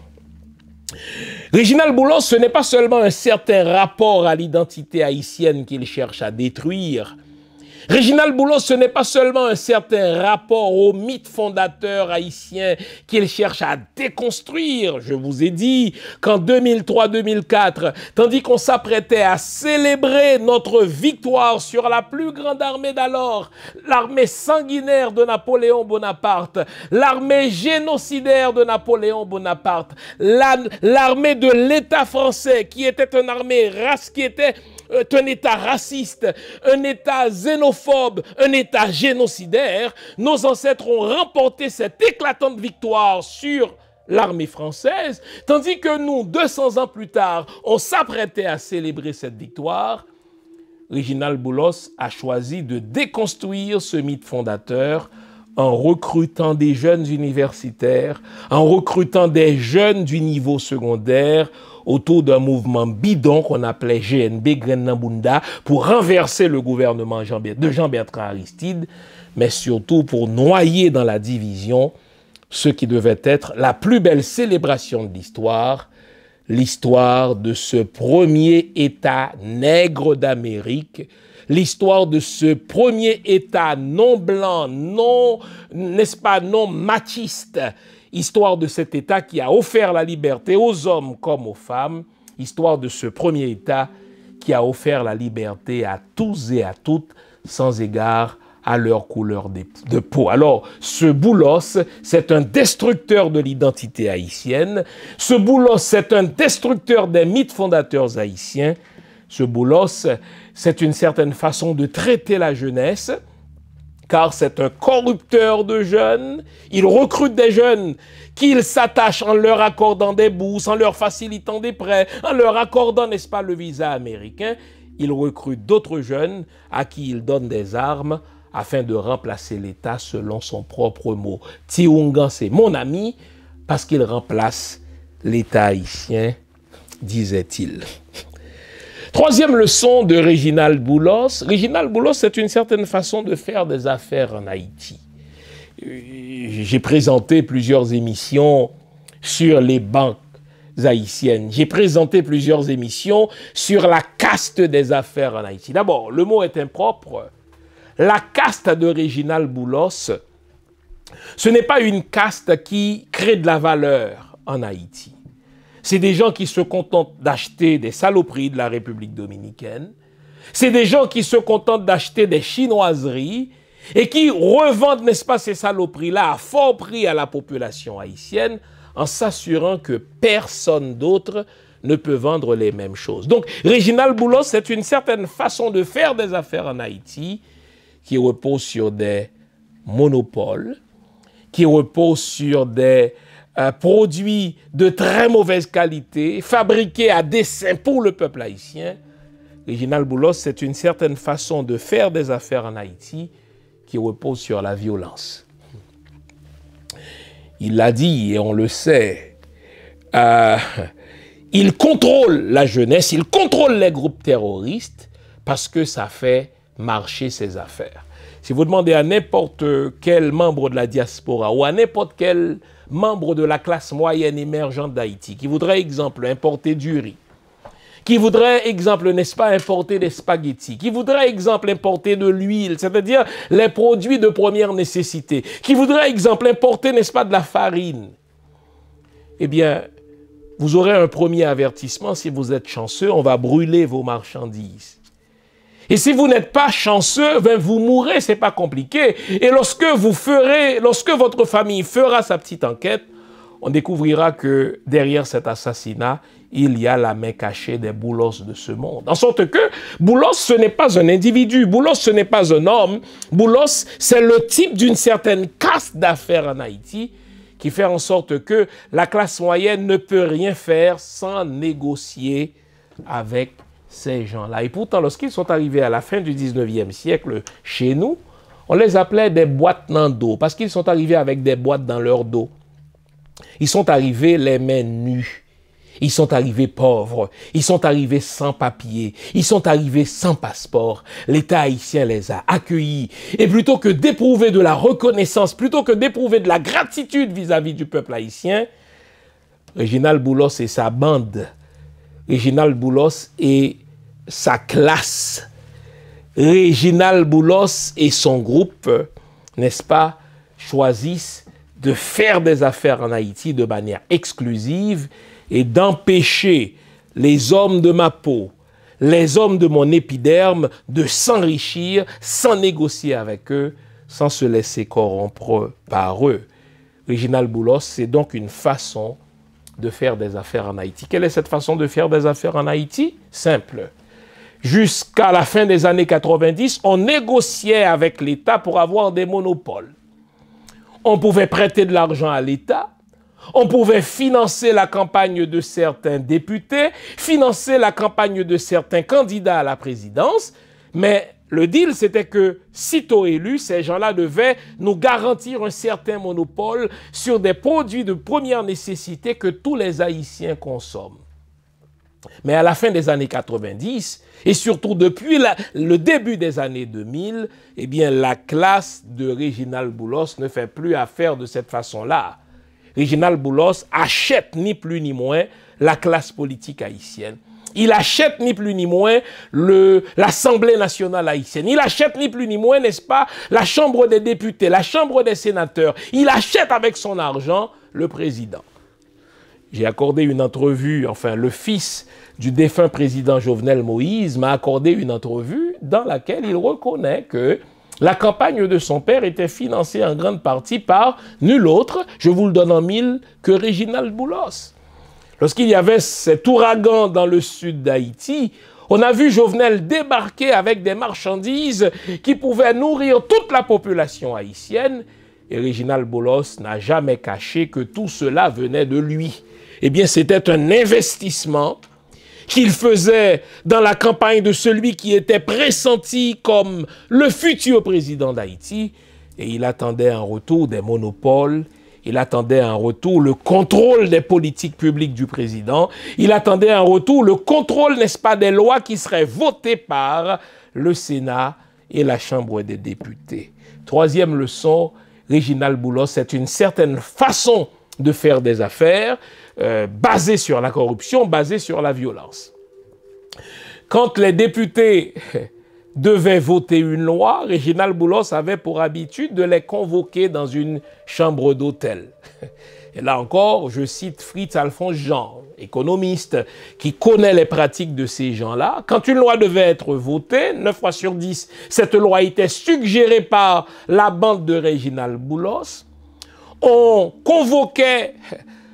Réginald Boulos, ce n'est pas seulement un certain rapport à l'identité haïtienne qu'il cherche à détruire, Réginald Boulos, ce n'est pas seulement un certain rapport au mythe fondateur haïtien qu'il cherche à déconstruire. Je vous ai dit qu'en 2003-2004, tandis qu'on s'apprêtait à célébrer notre victoire sur la plus grande armée d'alors, l'armée sanguinaire de Napoléon Bonaparte, l'armée génocidaire de Napoléon Bonaparte, l'armée de l'État français qui était une armée qui était un État raciste, un État xénophobe, un État génocidaire, nos ancêtres ont remporté cette éclatante victoire sur l'armée française, tandis que nous, 200 ans plus tard, on s'apprêtait à célébrer cette victoire. Réginald Boulos a choisi de déconstruire ce mythe fondateur en recrutant des jeunes universitaires, en recrutant des jeunes du niveau secondaire autour d'un mouvement bidon qu'on appelait GNB, Grenambunda, pour renverser le gouvernement de Jean-Bertrand Aristide, mais surtout pour noyer dans la division ce qui devait être la plus belle célébration de l'histoire, l'histoire de ce premier État nègre d'Amérique, l'histoire de ce premier État non blanc, non machiste, histoire de cet État qui a offert la liberté aux hommes comme aux femmes, histoire de ce premier État qui a offert la liberté à tous et à toutes, sans égard à leur couleur de peau. Alors, ce Boulos, c'est un destructeur de l'identité haïtienne. Ce Boulos, c'est un destructeur des mythes fondateurs haïtiens. Ce Boulos, c'est une certaine façon de traiter la jeunesse, car c'est un corrupteur de jeunes. Il recrute des jeunes qu'il s'attache en leur accordant des bourses, en leur facilitant des prêts, en leur accordant, n'est-ce pas, le visa américain. Il recrute d'autres jeunes à qui il donne des armes afin de remplacer l'État selon son propre mot. Tiungan, c'est mon ami parce qu'il remplace l'État haïtien, disait-il. Troisième leçon de Réginald Boulos. Réginald Boulos, c'est une certaine façon de faire des affaires en Haïti. J'ai présenté plusieurs émissions sur les banques haïtiennes. J'ai présenté plusieurs émissions sur la caste des affaires en Haïti. D'abord, le mot est impropre. La caste de Réginald Boulos, ce n'est pas une caste qui crée de la valeur en Haïti. C'est des gens qui se contentent d'acheter des saloperies de la République dominicaine. C'est des gens qui se contentent d'acheter des chinoiseries et qui revendent, n'est-ce pas, ces saloperies-là à fort prix à la population haïtienne en s'assurant que personne d'autre ne peut vendre les mêmes choses. Donc, Réginald Boulos, c'est une certaine façon de faire des affaires en Haïti qui repose sur des monopoles, qui repose sur des produits de très mauvaise qualité, fabriqués à dessein pour le peuple haïtien. Réginald Boulos, c'est une certaine façon de faire des affaires en Haïti qui repose sur la violence. Il l'a dit et on le sait, il contrôle la jeunesse, il contrôle les groupes terroristes parce que ça fait marcher ses affaires. Si vous demandez à n'importe quel membre de la diaspora ou à n'importe quel membre de la classe moyenne émergente d'Haïti qui voudrait, exemple, importer du riz, qui voudrait, exemple, n'est-ce pas, importer des spaghettis, qui voudrait, exemple, importer de l'huile, c'est-à-dire les produits de première nécessité, qui voudrait, exemple, importer, n'est-ce pas, de la farine, eh bien, vous aurez un premier avertissement. Si vous êtes chanceux, on va brûler vos marchandises. Et si vous n'êtes pas chanceux, ben vous mourrez, c'est pas compliqué. Et lorsque votre famille fera sa petite enquête, on découvrira que derrière cet assassinat, il y a la main cachée des Boulos de ce monde. En sorte que Boulos, ce n'est pas un individu, Boulos, ce n'est pas un homme. Boulos, c'est le type d'une certaine caste d'affaires en Haïti qui fait en sorte que la classe moyenne ne peut rien faire sans négocier avec ces gens-là. Et pourtant, lorsqu'ils sont arrivés à la fin du 19e siècle chez nous, on les appelait des boîtes dans le dos, parce qu'ils sont arrivés avec des boîtes dans leur dos. Ils sont arrivés les mains nues. Ils sont arrivés pauvres. Ils sont arrivés sans papier. Ils sont arrivés sans passeport. L'État haïtien les a accueillis. Et plutôt que d'éprouver de la reconnaissance, plutôt que d'éprouver de la gratitude vis-à-vis du peuple haïtien, Réginald Boulos et sa bande, Réginald Boulos et sa classe Réginald Boulos et son groupe, n'est-ce pas, choisissent de faire des affaires en Haïti de manière exclusive et d'empêcher les hommes de ma peau, les hommes de mon épiderme de s'enrichir sans négocier avec eux, sans se laisser corrompre par eux. Réginald Boulos, c'est donc une façon de faire des affaires en Haïti. Quelle est cette façon de faire des affaires en Haïti? Simple. Jusqu'à la fin des années 90, on négociait avec l'État pour avoir des monopoles. On pouvait prêter de l'argent à l'État, on pouvait financer la campagne de certains députés, financer la campagne de certains candidats à la présidence, mais le deal, c'était que, sitôt élus, ces gens-là devaient nous garantir un certain monopole sur des produits de première nécessité que tous les Haïtiens consomment. Mais à la fin des années 90, et surtout depuis le début des années 2000, eh bien, la classe de Réginald Boulos ne fait plus affaire de cette façon-là. Réginald Boulos achète ni plus ni moins la classe politique haïtienne. Il achète ni plus ni moins l'Assemblée nationale haïtienne. Il achète ni plus ni moins, n'est-ce pas, la Chambre des députés, la Chambre des sénateurs. Il achète avec son argent le président. J'ai accordé une entrevue, enfin le fils du défunt président Jovenel Moïse m'a accordé une entrevue dans laquelle il reconnaît que la campagne de son père était financée en grande partie par nul autre, je vous le donne en mille, que Réginald Boulos. Lorsqu'il y avait cet ouragan dans le sud d'Haïti, on a vu Jovenel débarquer avec des marchandises qui pouvaient nourrir toute la population haïtienne. Et Réginald Boulos n'a jamais caché que tout cela venait de lui. Eh bien, c'était un investissement qu'il faisait dans la campagne de celui qui était pressenti comme le futur président d'Haïti. Et il attendait en retour des monopoles. Il attendait en retour le contrôle des politiques publiques du président. Il attendait en retour le contrôle, n'est-ce pas, des lois qui seraient votées par le Sénat et la Chambre des députés. Troisième leçon, Réginald Boulos, c'est une certaine façon de faire des affaires basée sur la corruption, basée sur la violence. Quand les députés devaient voter une loi, Réginald Boulos avait pour habitude de les convoquer dans une chambre d'hôtel. Et là encore, je cite Fritz Alphonse Jean, économiste, qui connaît les pratiques de ces gens-là. Quand une loi devait être votée, 9 fois sur 10, cette loi était suggérée par la bande de Réginald Boulos. On convoquait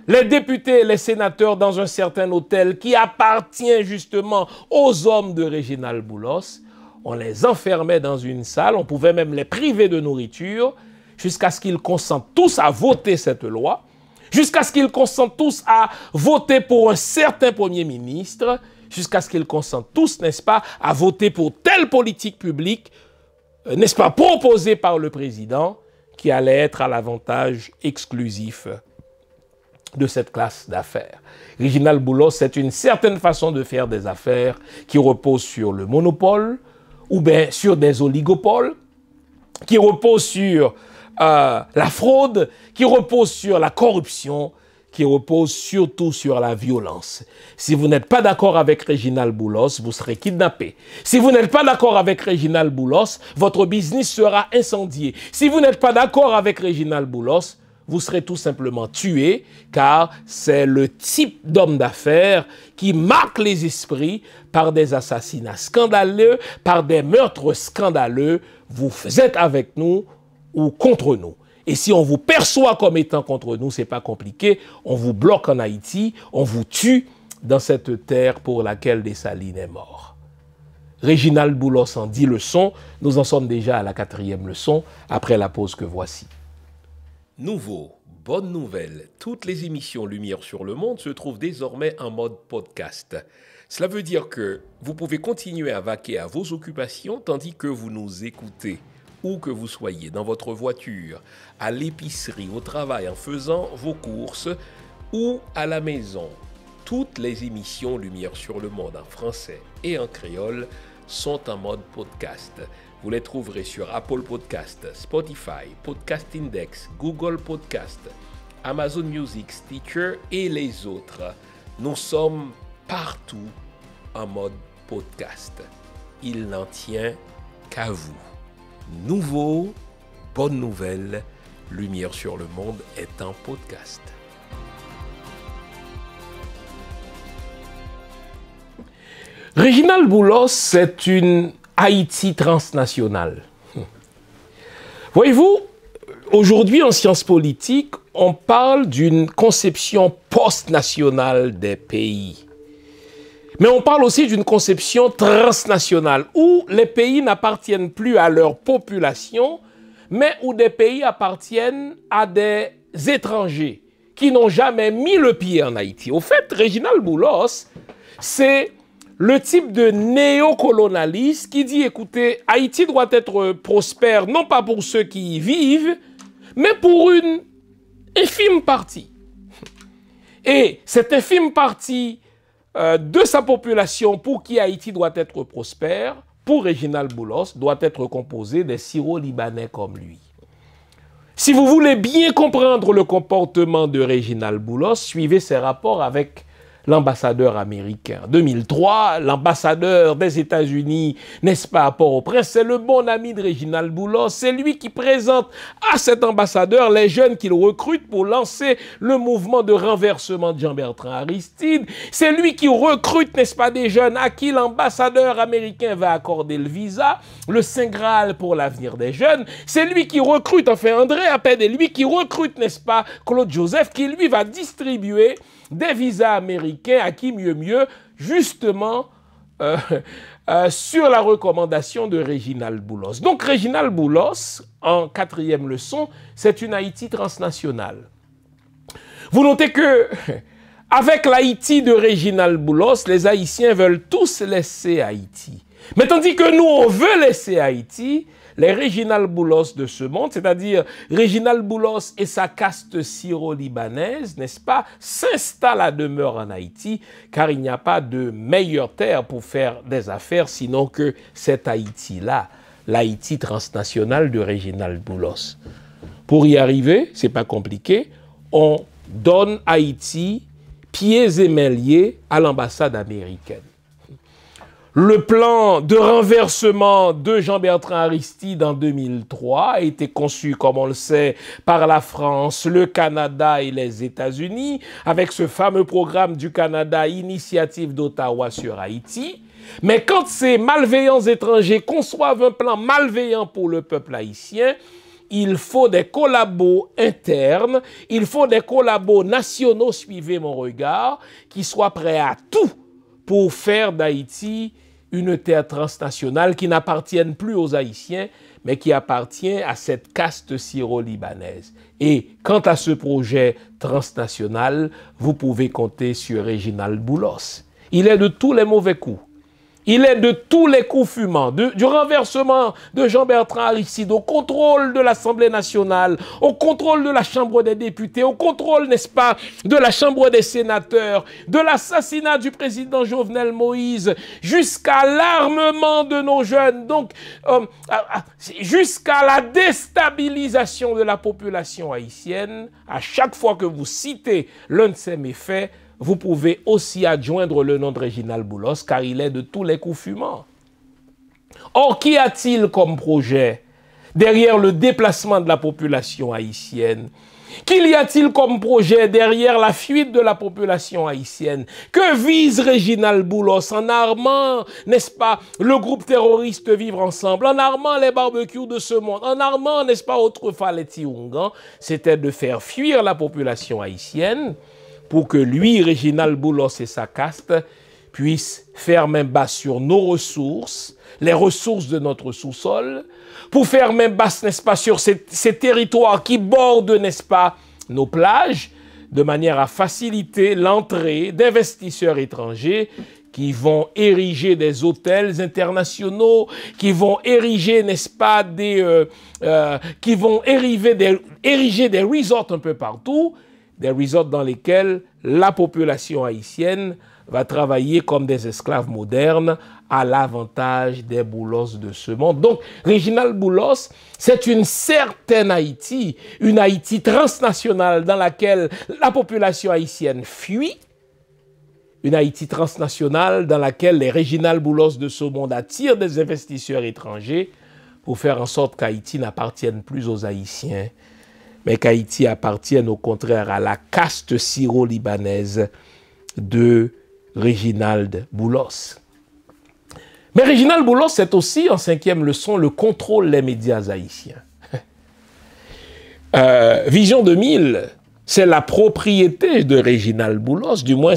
les députés et les sénateurs dans un certain hôtel qui appartient justement aux hommes de Réginald Boulos. On les enfermait dans une salle, on pouvait même les priver de nourriture jusqu'à ce qu'ils consentent tous à voter cette loi, jusqu'à ce qu'ils consentent tous à voter pour un certain premier ministre, jusqu'à ce qu'ils consentent tous, n'est-ce pas, à voter pour telle politique publique, n'est-ce pas, proposée par le président, qui allait être à l'avantage exclusif de cette classe d'affaires. Réginald Boulos, c'est une certaine façon de faire des affaires qui repose sur le monopole, ou bien sur des oligopoles, qui repose sur la fraude, qui repose sur la corruption, qui repose surtout sur la violence. Si vous n'êtes pas d'accord avec Réginald Boulos, vous serez kidnappé. Si vous n'êtes pas d'accord avec Réginald Boulos, votre business sera incendié. Si vous n'êtes pas d'accord avec Réginald Boulos, vous serez tout simplement tué, car c'est le type d'homme d'affaires qui marque les esprits par des assassinats scandaleux, par des meurtres scandaleux. Vous êtes avec nous ou contre nous. Et si on vous perçoit comme étant contre nous, c'est pas compliqué. On vous bloque en Haïti, on vous tue dans cette terre pour laquelle Dessalines est mort. Réginald Boulos en 10 leçons. Nous en sommes déjà à la 4e leçon, après la pause que voici. Nouveau, bonne nouvelle, toutes les émissions Lumière sur le Monde se trouvent désormais en mode podcast. Cela veut dire que vous pouvez continuer à vaquer à vos occupations tandis que vous nous écoutez, où que vous soyez, dans votre voiture, à l'épicerie, au travail, en faisant vos courses ou à la maison. Toutes les émissions Lumière sur le Monde en français et en créole sont en mode podcast. Vous les trouverez sur Apple Podcast, Spotify, Podcast Index, Google Podcast, Amazon Music, Stitcher et les autres. Nous sommes partout en mode podcast. Il n'en tient qu'à vous. Nouveau, bonne nouvelle, Lumière sur le monde est un podcast. Réginald Boulos, c'est une Haïti transnationale. Voyez-vous, aujourd'hui en sciences politiques, on parle d'une conception post-nationale des pays. Mais on parle aussi d'une conception transnationale, où les pays n'appartiennent plus à leur population, mais où des pays appartiennent à des étrangers qui n'ont jamais mis le pied en Haïti. Au fait, Réginald Boulos, c'est le type de néocolonialiste qui dit, écoutez, Haïti doit être prospère, non pas pour ceux qui y vivent, mais pour une infime partie. Et cette infime partie de sa population pour qui Haïti doit être prospère, pour Réginald Boulos, doit être composée des Syro-Libanais comme lui. Si vous voulez bien comprendre le comportement de Réginald Boulos, suivez ses rapports avec l'ambassadeur américain. En 2003, l'ambassadeur des États-Unis, n'est-ce pas, à Port-au-Prince, c'est le bon ami de Réginald Boulos. C'est lui qui présente à cet ambassadeur les jeunes qu'il recrute pour lancer le mouvement de renversement de Jean-Bertrand Aristide. C'est lui qui recrute, n'est-ce pas, des jeunes à qui l'ambassadeur américain va accorder le visa, le Saint Graal pour l'avenir des jeunes. C'est lui qui recrute, enfin André Appel, et lui qui recrute, n'est-ce pas, Claude Joseph, qui lui va distribuer des visas américains à qui mieux, justement sur la recommandation de Réginald Boulos. Donc Réginald Boulos, en 4e leçon, c'est une Haïti transnationale. Vous notez que avec l'Haïti de Réginald Boulos, les Haïtiens veulent tous laisser Haïti. Mais tandis que nous, on veut laisser Haïti, les Réginald Boulos de ce monde, c'est-à-dire Réginald Boulos et sa caste syro-libanaise, n'est-ce pas, s'installent à demeure en Haïti, car il n'y a pas de meilleure terre pour faire des affaires, sinon que cette Haïti-là, l'Haïti transnationale de Réginald Boulos. Pour y arriver, c'est pas compliqué, on donne Haïti pieds et mains liés à l'ambassade américaine. Le plan de renversement de Jean-Bertrand Aristide en 2003 a été conçu, comme on le sait, par la France, le Canada et les États-Unis, avec ce fameux programme du Canada, Initiative d'Ottawa sur Haïti. Mais quand ces malveillants étrangers conçoivent un plan malveillant pour le peuple haïtien, il faut des collabos internes, il faut des collabos nationaux, suivez mon regard, qui soient prêts à tout pour faire d'Haïti une terre transnationale qui n'appartienne plus aux Haïtiens, mais qui appartient à cette caste syro-libanaise. Et quant à ce projet transnational, vous pouvez compter sur Réginald Boulos. Il est de tous les mauvais coups. Il est de tous les coups fumants, du renversement de Jean-Bertrand Aristide au contrôle de l'Assemblée nationale, au contrôle de la Chambre des députés, au contrôle, n'est-ce pas, de la Chambre des sénateurs, de l'assassinat du président Jovenel Moïse, jusqu'à l'armement de nos jeunes, donc jusqu'à la déstabilisation de la population haïtienne. À chaque fois que vous citez l'un de ces méfaits, vous pouvez aussi adjoindre le nom de Réginald Boulos, car il est de tous les coups fumants. Or, qu'y a-t-il comme projet derrière le déplacement de la population haïtienne? Qu'y a-t-il comme projet derrière la fuite de la population haïtienne? Que vise Réginald Boulos en armant, n'est-ce pas, le groupe terroriste Vivre Ensemble, en armant les barbecues de ce monde, en armant, n'est-ce pas, autrefois les Tiungan? C'était de faire fuir la population haïtienne pour que lui, Réginald Boulos et sa caste, puissent faire main basse sur nos ressources, les ressources de notre sous-sol, pour faire main basse, n'est-ce pas, sur ces territoires qui bordent, n'est-ce pas, nos plages, de manière à faciliter l'entrée d'investisseurs étrangers qui vont ériger des hôtels internationaux, qui vont ériger, n'est-ce pas, qui vont ériger des resorts un peu partout, des resorts dans lesquels la population haïtienne va travailler comme des esclaves modernes à l'avantage des Boulos de ce monde. Donc, Réginald Boulos, c'est une certaine Haïti, une Haïti transnationale dans laquelle la population haïtienne fuit, une Haïti transnationale dans laquelle les Réginald Boulos de ce monde attirent des investisseurs étrangers pour faire en sorte qu'Haïti n'appartienne plus aux Haïtiens, mais qu'Haïti appartienne au contraire à la caste syro-libanaise de Réginald Boulos. Mais Réginald Boulos, c'est aussi, en 5e leçon, le contrôle des médias haïtiens. Vision 2000, c'est la propriété de Réginald Boulos, du moins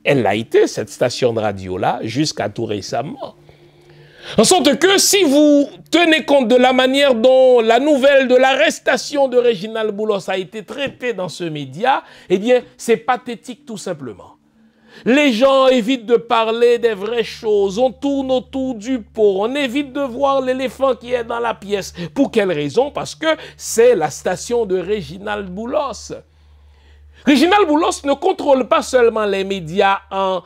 elle l'a été, cette station de radio-là, jusqu'à tout récemment. En sorte que si vous tenez compte de la manière dont la nouvelle de l'arrestation de Réginald Boulos a été traitée dans ce média, eh bien, c'est pathétique tout simplement. Les gens évitent de parler des vraies choses, on tourne autour du pot, on évite de voir l'éléphant qui est dans la pièce. Pour quelle raison? Parce que c'est la station de Réginald Boulos. Réginald Boulos ne contrôle pas seulement les médias en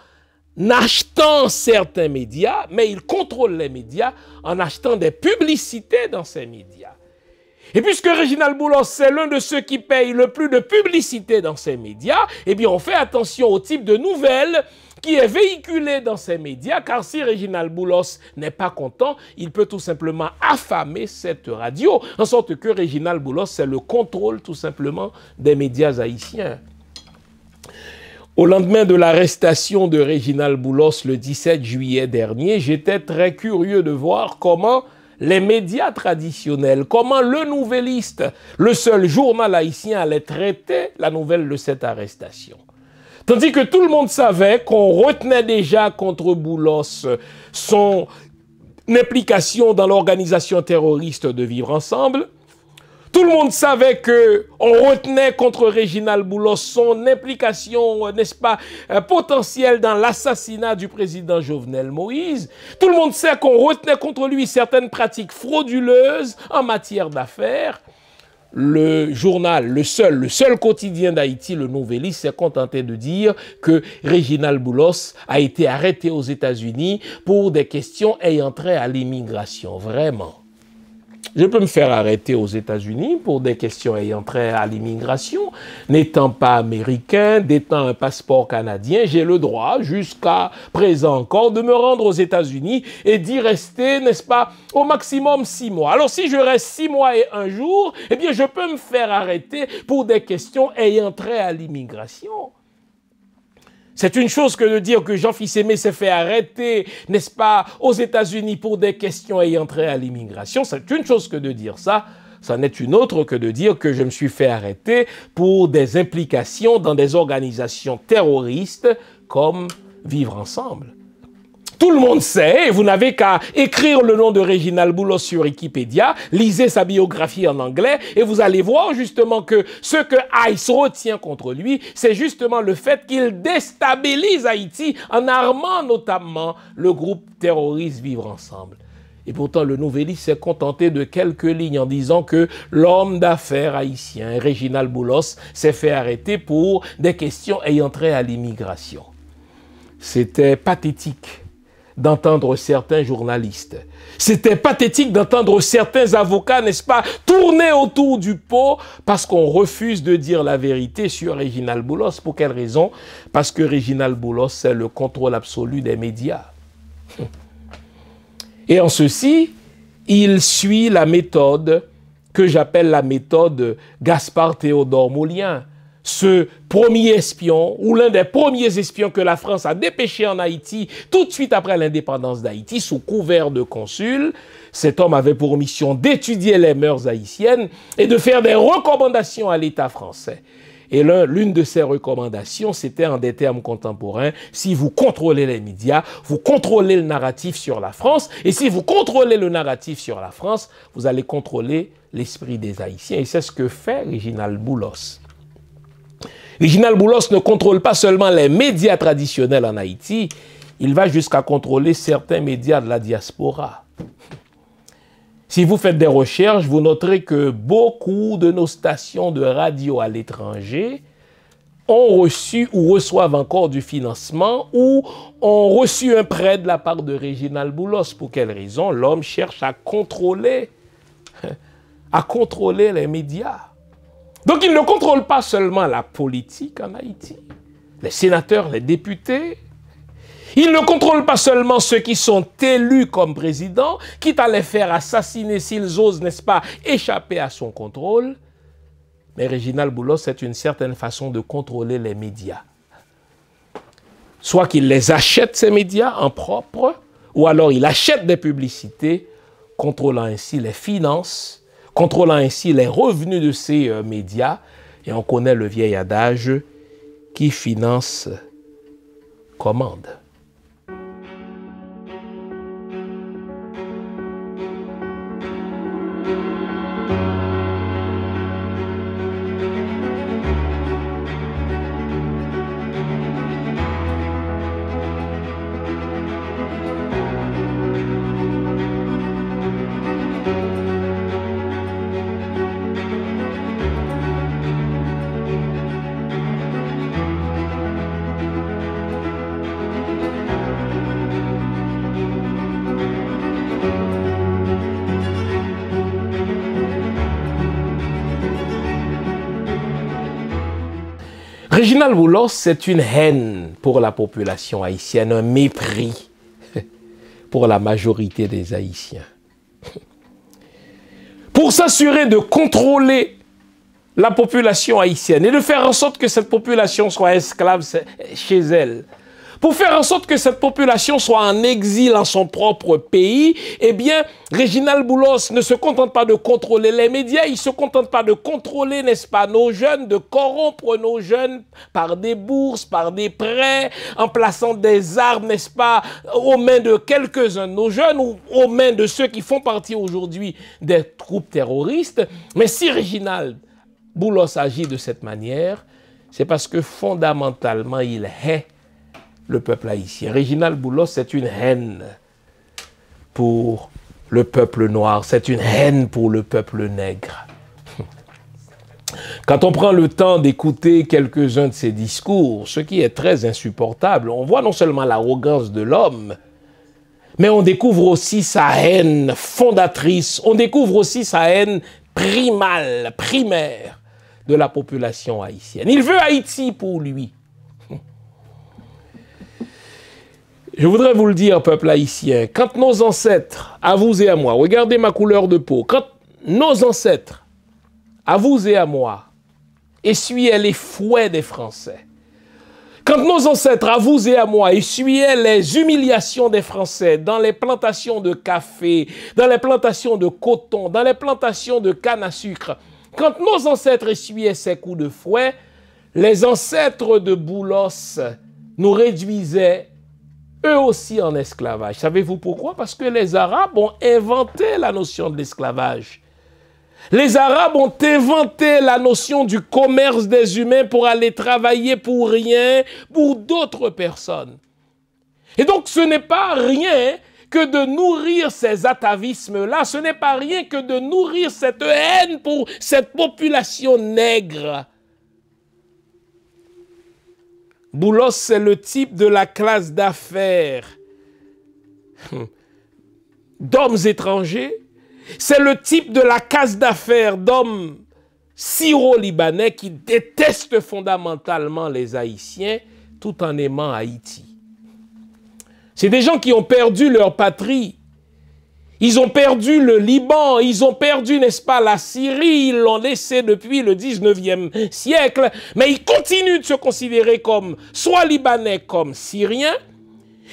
achetant certains médias, mais il contrôle les médias en achetant des publicités dans ces médias. Et puisque Réginald Boulos, c'est l'un de ceux qui payent le plus de publicité dans ces médias, eh bien on fait attention au type de nouvelles qui est véhiculé dans ces médias, car si Réginald Boulos n'est pas content, il peut tout simplement affamer cette radio, en sorte que Réginald Boulos, c'est le contrôle tout simplement des médias haïtiens. Au lendemain de l'arrestation de Réginald Boulos le 17 juillet dernier, j'étais très curieux de voir comment les médias traditionnels, comment le Nouvelliste, le seul journal haïtien, allait traiter la nouvelle de cette arrestation. Tandis que tout le monde savait qu'on retenait déjà contre Boulos son implication dans l'organisation terroriste de Vivre Ensemble. Tout le monde savait qu'on retenait contre Réginald Boulos son implication, n'est-ce pas, potentielle dans l'assassinat du président Jovenel Moïse. Tout le monde sait qu'on retenait contre lui certaines pratiques frauduleuses en matière d'affaires. Le journal, le seul quotidien d'Haïti, le Nouvelliste, s'est contenté de dire que Réginald Boulos a été arrêté aux États-Unis pour des questions ayant trait à l'immigration. Vraiment. Je peux me faire arrêter aux États-Unis pour des questions ayant trait à l'immigration. N'étant pas américain, détenant un passeport canadien, j'ai le droit, jusqu'à présent encore, de me rendre aux États-Unis et d'y rester, n'est-ce pas, au maximum 6 mois. Alors si je reste 6 mois et 1 jour, eh bien je peux me faire arrêter pour des questions ayant trait à l'immigration. C'est une chose que de dire que Jean Fils-Aimé s'est fait arrêter, n'est-ce pas, aux États-Unis pour des questions ayant trait à l'immigration. C'est une chose que de dire ça. C'en est une autre que de dire que je me suis fait arrêter pour des implications dans des organisations terroristes comme Vivre Ensemble. Tout le monde sait, et vous n'avez qu'à écrire le nom de Réginald Boulos sur Wikipédia, lisez sa biographie en anglais, et vous allez voir justement que ce que ICE retient contre lui, c'est justement le fait qu'il déstabilise Haïti en armant notamment le groupe terroriste Vivre Ensemble. Et pourtant, le Nouvelliste s'est contenté de quelques lignes en disant que l'homme d'affaires haïtien, Réginald Boulos, s'est fait arrêter pour des questions ayant trait à l'immigration. C'était pathétique d'entendre certains journalistes. C'était pathétique d'entendre certains avocats, n'est-ce pas, tourner autour du pot parce qu'on refuse de dire la vérité sur Réginald Boulos. Pour quelle raison? Parce que Réginald Boulos, c'est le contrôle absolu des médias. Et en ceci, il suit la méthode que j'appelle la méthode Gaspard Théodore Moulin. Ce premier espion, ou l'un des premiers espions que la France a dépêché en Haïti tout de suite après l'indépendance d'Haïti, sous couvert de consul, cet homme avait pour mission d'étudier les mœurs haïtiennes et de faire des recommandations à l'État français. Et l'une de ces recommandations, c'était en des termes contemporains, si vous contrôlez les médias, vous contrôlez le narratif sur la France, et si vous contrôlez le narratif sur la France, vous allez contrôler l'esprit des Haïtiens. Et c'est ce que fait Réginald Boulos. Réginald Boulos ne contrôle pas seulement les médias traditionnels en Haïti, il va jusqu'à contrôler certains médias de la diaspora. Si vous faites des recherches, vous noterez que beaucoup de nos stations de radio à l'étranger ont reçu ou reçoivent encore du financement ou ont reçu un prêt de la part de Réginald Boulos. Pour quelle raison? L'homme cherche à contrôler les médias. Donc il ne contrôle pas seulement la politique en Haïti, les sénateurs, les députés. Il ne contrôle pas seulement ceux qui sont élus comme président, quitte à les faire assassiner s'ils osent, n'est-ce pas, échapper à son contrôle. Mais Réginald Boulos, c'est une certaine façon de contrôler les médias. Soit qu'il les achète, ces médias, en propre, ou alors il achète des publicités, contrôlant ainsi les finances, contrôlant ainsi les revenus de ces médias. Et on connaît le vieil adage qui finance commande. Réginald Boulos, c'est une haine pour la population haïtienne, un mépris pour la majorité des Haïtiens. Pour s'assurer de contrôler la population haïtienne et de faire en sorte que cette population soit esclave chez elle, pour faire en sorte que cette population soit en exil en son propre pays, eh bien, Réginald Boulos ne se contente pas de contrôler les médias, il ne se contente pas de contrôler, n'est-ce pas, nos jeunes, de corrompre nos jeunes par des bourses, par des prêts, en plaçant des armes, n'est-ce pas, aux mains de quelques-uns de nos jeunes ou aux mains de ceux qui font partie aujourd'hui des groupes terroristes. Mais si Réginald Boulos agit de cette manière, c'est parce que fondamentalement, il hait le peuple haïtien. Réginald Boulos, c'est une haine pour le peuple noir, c'est une haine pour le peuple nègre. Quand on prend le temps d'écouter quelques-uns de ses discours, ce qui est très insupportable, on voit non seulement l'arrogance de l'homme, mais on découvre aussi sa haine fondatrice, on découvre aussi sa haine primale, primaire de la population haïtienne. Il veut Haïti pour lui. Je voudrais vous le dire, peuple haïtien, quand nos ancêtres, à vous et à moi, regardez ma couleur de peau, quand nos ancêtres, à vous et à moi, essuyaient les fouets des Français, quand nos ancêtres, à vous et à moi, essuyaient les humiliations des Français dans les plantations de café, dans les plantations de coton, dans les plantations de canne à sucre, quand nos ancêtres essuyaient ces coups de fouet, les ancêtres de Boulos nous réduisaient eux aussi en esclavage. Savez-vous pourquoi? Parce que les Arabes ont inventé la notion de l'esclavage. Les Arabes ont inventé la notion du commerce des humains pour aller travailler pour rien, pour d'autres personnes. Et donc ce n'est pas rien que de nourrir ces atavismes-là, ce n'est pas rien que de nourrir cette haine pour cette population nègre. Boulos, c'est le type de la classe d'affaires d'hommes étrangers. C'est le type de la classe d'affaires d'hommes syro-libanais qui détestent fondamentalement les Haïtiens tout en aimant Haïti. C'est des gens qui ont perdu leur patrie. Ils ont perdu le Liban, ils ont perdu, n'est-ce pas, la Syrie, ils l'ont laissé depuis le 19e siècle, mais ils continuent de se considérer comme soit libanais comme syriens,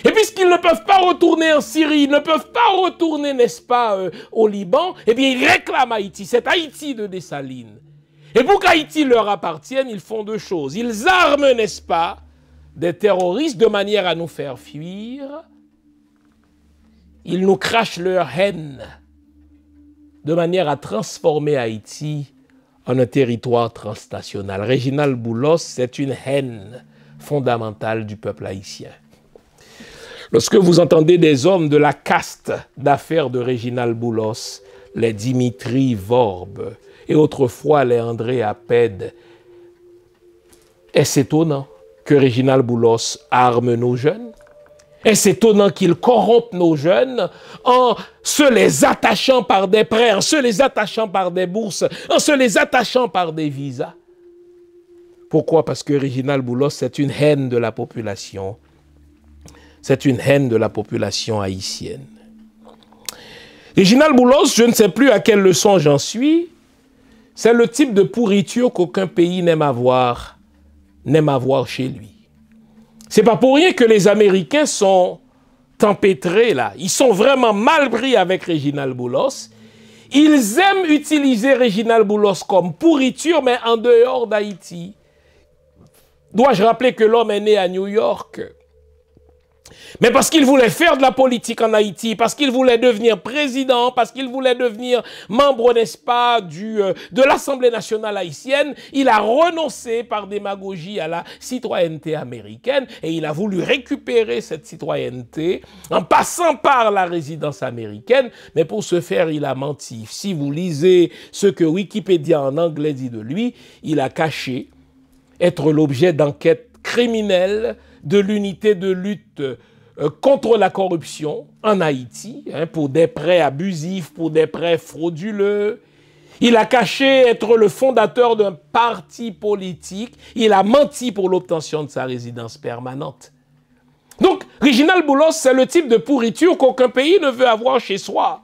et puisqu'ils ne peuvent pas retourner en Syrie, ils ne peuvent pas retourner, n'est-ce pas, au Liban, eh bien ils réclament Haïti, c'est Haïti de Dessalines. Et pour qu'Haïti leur appartienne, ils font deux choses. Ils arment, n'est-ce pas, des terroristes de manière à nous faire fuir. Ils nous crachent leur haine de manière à transformer Haïti en un territoire transnational. Réginald Boulos, c'est une haine fondamentale du peuple haïtien. Lorsque vous entendez des hommes de la caste d'affaires de Réginald Boulos, les Dimitri Vorbe et autrefois les André Aped, est-ce étonnant que Réginald Boulos arme nos jeunes? Est-ce étonnant qu'il corrompe nos jeunes en se les attachant par des prêts, en se les attachant par des bourses, en se les attachant par des visas? Pourquoi? Parce que Réginald Boulos, c'est une haine de la population C'est une haine de la population haïtienne. Réginald Boulos, je ne sais plus à quelle leçon j'en suis, c'est le type de pourriture qu'aucun pays n'aime avoir chez lui. C'est pas pour rien que les Américains sont empêtrés là. Ils sont vraiment mal pris avec Réginald Boulos. Ils aiment utiliser Réginald Boulos comme pourriture, mais en dehors d'Haïti. Dois-je rappeler que l'homme est né à New York? Mais parce qu'il voulait faire de la politique en Haïti, parce qu'il voulait devenir président, parce qu'il voulait devenir membre, n'est-ce pas, de l'Assemblée nationale haïtienne, il a renoncé par démagogie à la citoyenneté américaine et il a voulu récupérer cette citoyenneté en passant par la résidence américaine, mais pour ce faire, il a menti. Si vous lisez ce que Wikipédia en anglais dit de lui, il a caché être l'objet d'enquêtes criminelles de l'unité de lutte contre la corruption en Haïti, pour des prêts abusifs, pour des prêts frauduleux. Il a caché être le fondateur d'un parti politique. Il a menti pour l'obtention de sa résidence permanente. Donc, Réginald Boulos, c'est le type de pourriture qu'aucun pays ne veut avoir chez soi.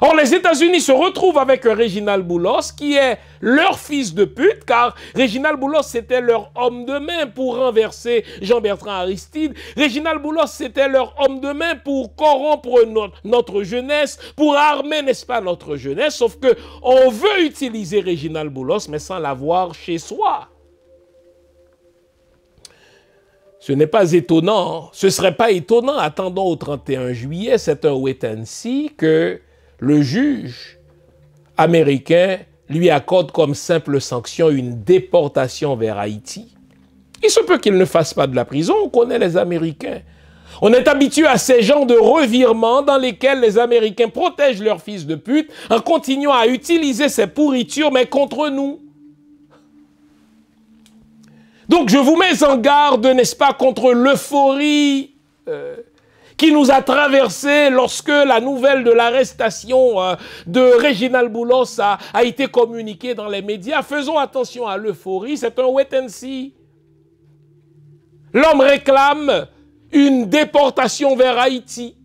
Or, les États-Unis se retrouvent avec un Réginald Boulos qui est leur fils de pute, car Réginald Boulos, c'était leur homme de main pour renverser Jean-Bertrand Aristide. Réginald Boulos, c'était leur homme de main pour corrompre notre jeunesse, pour armer, n'est-ce pas, notre jeunesse. Sauf que on veut utiliser Réginald Boulos, mais sans l'avoir chez soi. Ce n'est pas étonnant, ce ne serait pas étonnant, attendons au 31 juillet, c'est un wait and see, que le juge américain lui accorde comme simple sanction une déportation vers Haïti. Il se peut qu'il ne fasse pas de la prison, on connaît les Américains. On est habitué à ces genres de revirements dans lesquels les Américains protègent leurs fils de pute en continuant à utiliser ces pourritures, mais contre nous. Donc je vous mets en garde, n'est-ce pas, contre l'euphorie qui nous a traversé lorsque la nouvelle de l'arrestation de Réginald Boulos a été communiquée dans les médias. Faisons attention à l'euphorie, c'est un wait and see. L'homme réclame une déportation vers Haïti.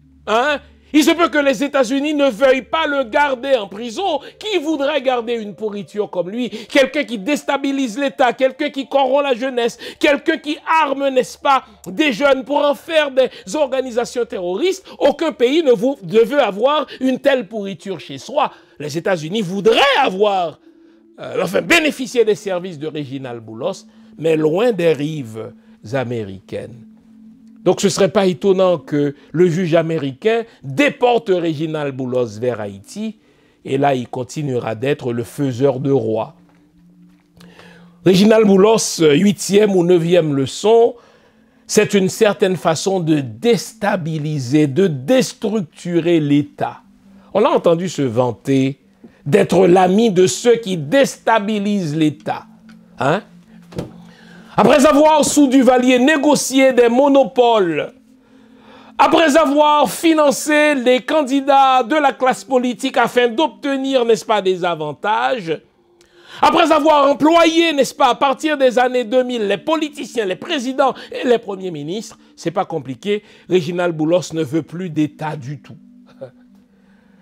Il se peut que les États-Unis ne veuillent pas le garder en prison. Qui voudrait garder une pourriture comme lui? Quelqu'un qui déstabilise l'État, quelqu'un qui corrompt la jeunesse, quelqu'un qui arme, n'est-ce pas, des jeunes pour en faire des organisations terroristes. Aucun pays ne veut avoir une telle pourriture chez soi. Les États-Unis voudraient avoir, bénéficier des services de Réginald Boulos, mais loin des rives américaines. Donc ce ne serait pas étonnant que le juge américain déporte Réginald Boulos vers Haïti, et là il continuera d'être le faiseur de rois. Réginald Boulos, 8e ou 9e leçon, c'est une certaine façon de déstabiliser, de déstructurer l'État. On a entendu se vanter d'être l'ami de ceux qui déstabilisent l'État. Après avoir, sous Duvalier, négocié des monopoles, après avoir financé les candidats de la classe politique afin d'obtenir, n'est-ce pas, des avantages, après avoir employé, n'est-ce pas, à partir des années 2000, les politiciens, les présidents et les premiers ministres, c'est pas compliqué, Réginald Boulos ne veut plus d'État du tout.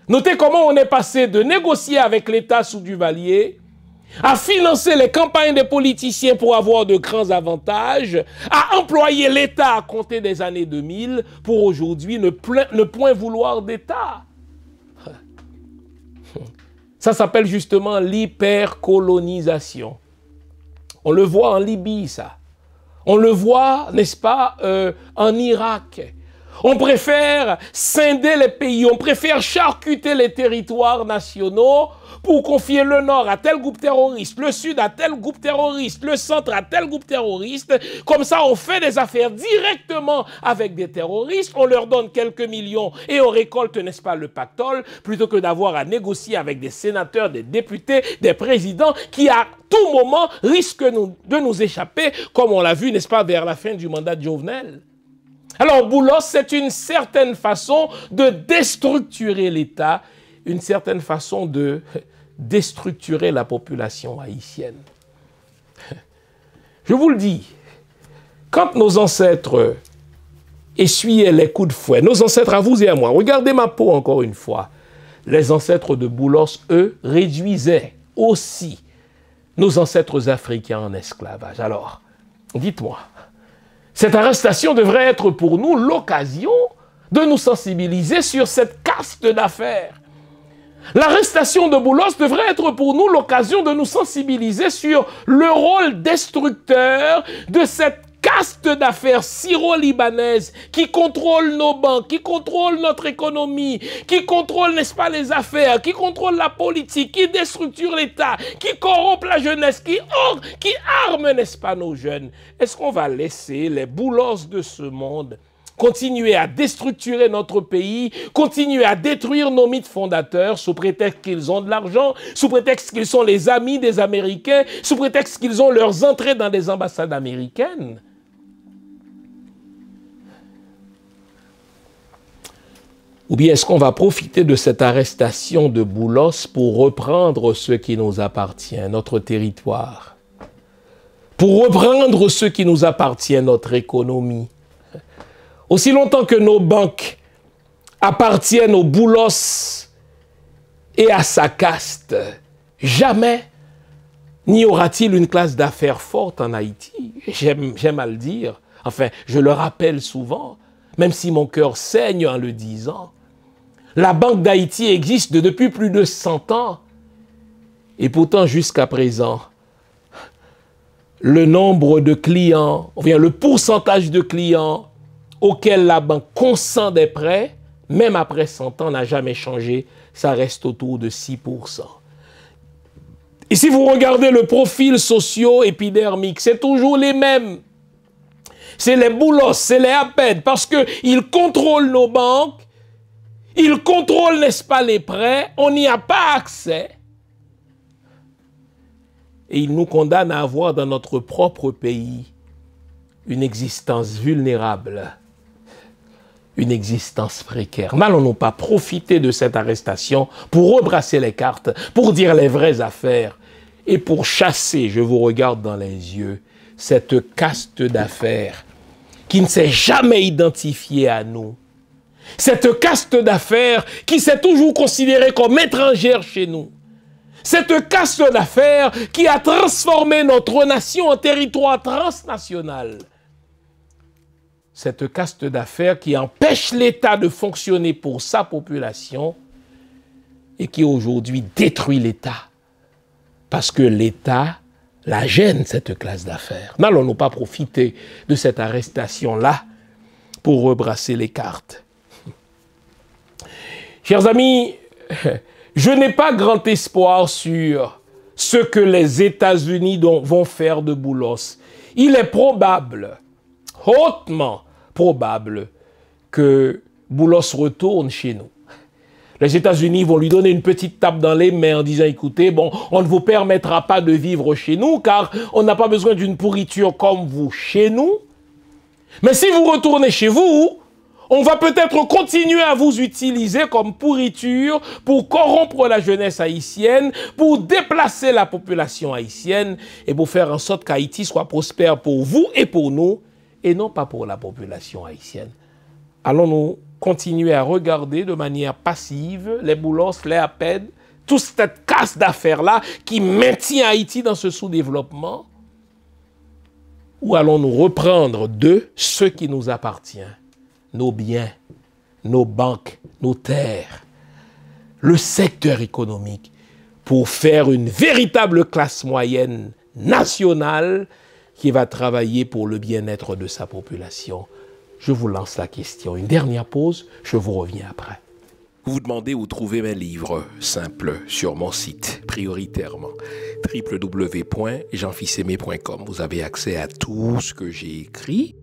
Notez comment on est passé de négocier avec l'État sous Duvalier à financer les campagnes des politiciens pour avoir de grands avantages, à employer l'État à compter des années 2000 pour aujourd'hui ne point vouloir d'État. Ça s'appelle justement l'hypercolonisation. On le voit en Libye, ça. On le voit, n'est-ce pas, en Irak. On préfère scinder les pays, on préfère charcuter les territoires nationaux pour confier le nord à tel groupe terroriste, le sud à tel groupe terroriste, le centre à tel groupe terroriste. Comme ça, on fait des affaires directement avec des terroristes, on leur donne quelques millions et on récolte, n'est-ce pas, le pactole, plutôt que d'avoir à négocier avec des sénateurs, des députés, des présidents qui à tout moment risquent de nous échapper, comme on l'a vu, n'est-ce pas, vers la fin du mandat de Jovenel. Alors, Boulos, c'est une certaine façon de déstructurer l'État, une certaine façon de déstructurer la population haïtienne. Je vous le dis, quand nos ancêtres essuyaient les coups de fouet. Nos ancêtres, à vous et à moi, regardez ma peau encore une fois. Les ancêtres de Boulos, eux, réduisaient aussi nos ancêtres africains en esclavage. Alors, dites-moi, cette arrestation devrait être pour nous l'occasion de nous sensibiliser sur cette caste d'affaires. L'arrestation de Boulos devrait être pour nous l'occasion de nous sensibiliser sur le rôle destructeur de cette caste d'affaires syro-libanaise qui contrôle nos banques, qui contrôle notre économie, qui contrôle, n'est-ce pas, les affaires, qui contrôle la politique, qui déstructure l'État, qui corrompt la jeunesse, qui arme, n'est-ce pas, nos jeunes. Est-ce qu'on va laisser les Boulos de ce monde continuer à déstructurer notre pays, continuer à détruire nos mythes fondateurs sous prétexte qu'ils ont de l'argent, sous prétexte qu'ils sont les amis des Américains, sous prétexte qu'ils ont leurs entrées dans des ambassades américaines? Ou bien est-ce qu'on va profiter de cette arrestation de Boulos pour reprendre ce qui nous appartient, notre territoire, pour reprendre ce qui nous appartient, notre économie? Aussi longtemps que nos banques appartiennent aux Boulos et à sa caste, jamais n'y aura-t-il une classe d'affaires forte en Haïti. J'aime à le dire, enfin, je le rappelle souvent, même si mon cœur saigne en le disant. La Banque d'Haïti existe depuis plus de 100 ans. Et pourtant, jusqu'à présent, le nombre de clients, ou bien le pourcentage de clients auxquels la banque consent des prêts, même après 100 ans, n'a jamais changé. Ça reste autour de 6%. Et si vous regardez le profil socio-épidermique, c'est toujours les mêmes. C'est les Boulos, c'est les APED, parce qu'ils contrôlent nos banques, ils contrôlent, n'est-ce pas, les prêts, on n'y a pas accès. Et ils nous condamnent à avoir dans notre propre pays une existence vulnérable, une existence précaire. N'allons-nous pas profiter de cette arrestation pour rebrasser les cartes, pour dire les vraies affaires et pour chasser, je vous regarde dans les yeux, cette caste d'affaires qui ne s'est jamais identifiée à nous. Cette caste d'affaires qui s'est toujours considérée comme étrangère chez nous. Cette caste d'affaires qui a transformé notre nation en territoire transnational. Cette caste d'affaires qui empêche l'État de fonctionner pour sa population et qui aujourd'hui détruit l'État. Parce que l'État la gêne, cette classe d'affaires. N'allons-nous pas profiter de cette arrestation-là pour rebrasser les cartes? Chers amis, je n'ai pas grand espoir sur ce que les États-Unis vont faire de Boulos. Il est probable, hautement probable, que Boulos retourne chez nous. Les États-Unis vont lui donner une petite tape dans les mains en disant, écoutez, bon, on ne vous permettra pas de vivre chez nous car on n'a pas besoin d'une pourriture comme vous chez nous. Mais si vous retournez chez vous, on va peut-être continuer à vous utiliser comme pourriture pour corrompre la jeunesse haïtienne, pour déplacer la population haïtienne et pour faire en sorte qu'Haïti soit prospère pour vous et pour nous, et non pas pour la population haïtienne. Allons-nous continuer à regarder de manière passive les Boulos, les APED, toute cette casse d'affaires-là qui maintient Haïti dans ce sous-développement? Ou allons-nous reprendre de ce qui nous appartient? Nos biens, nos banques, nos terres, le secteur économique, pour faire une véritable classe moyenne nationale qui va travailler pour le bien-être de sa population. Je vous lance la question. Une dernière pause, je vous reviens après. Vous vous demandez où trouver mes livres? Simple, sur mon site, prioritairement, www.jeanfils-aimé.com. Vous avez accès à tout ce que j'ai écrit.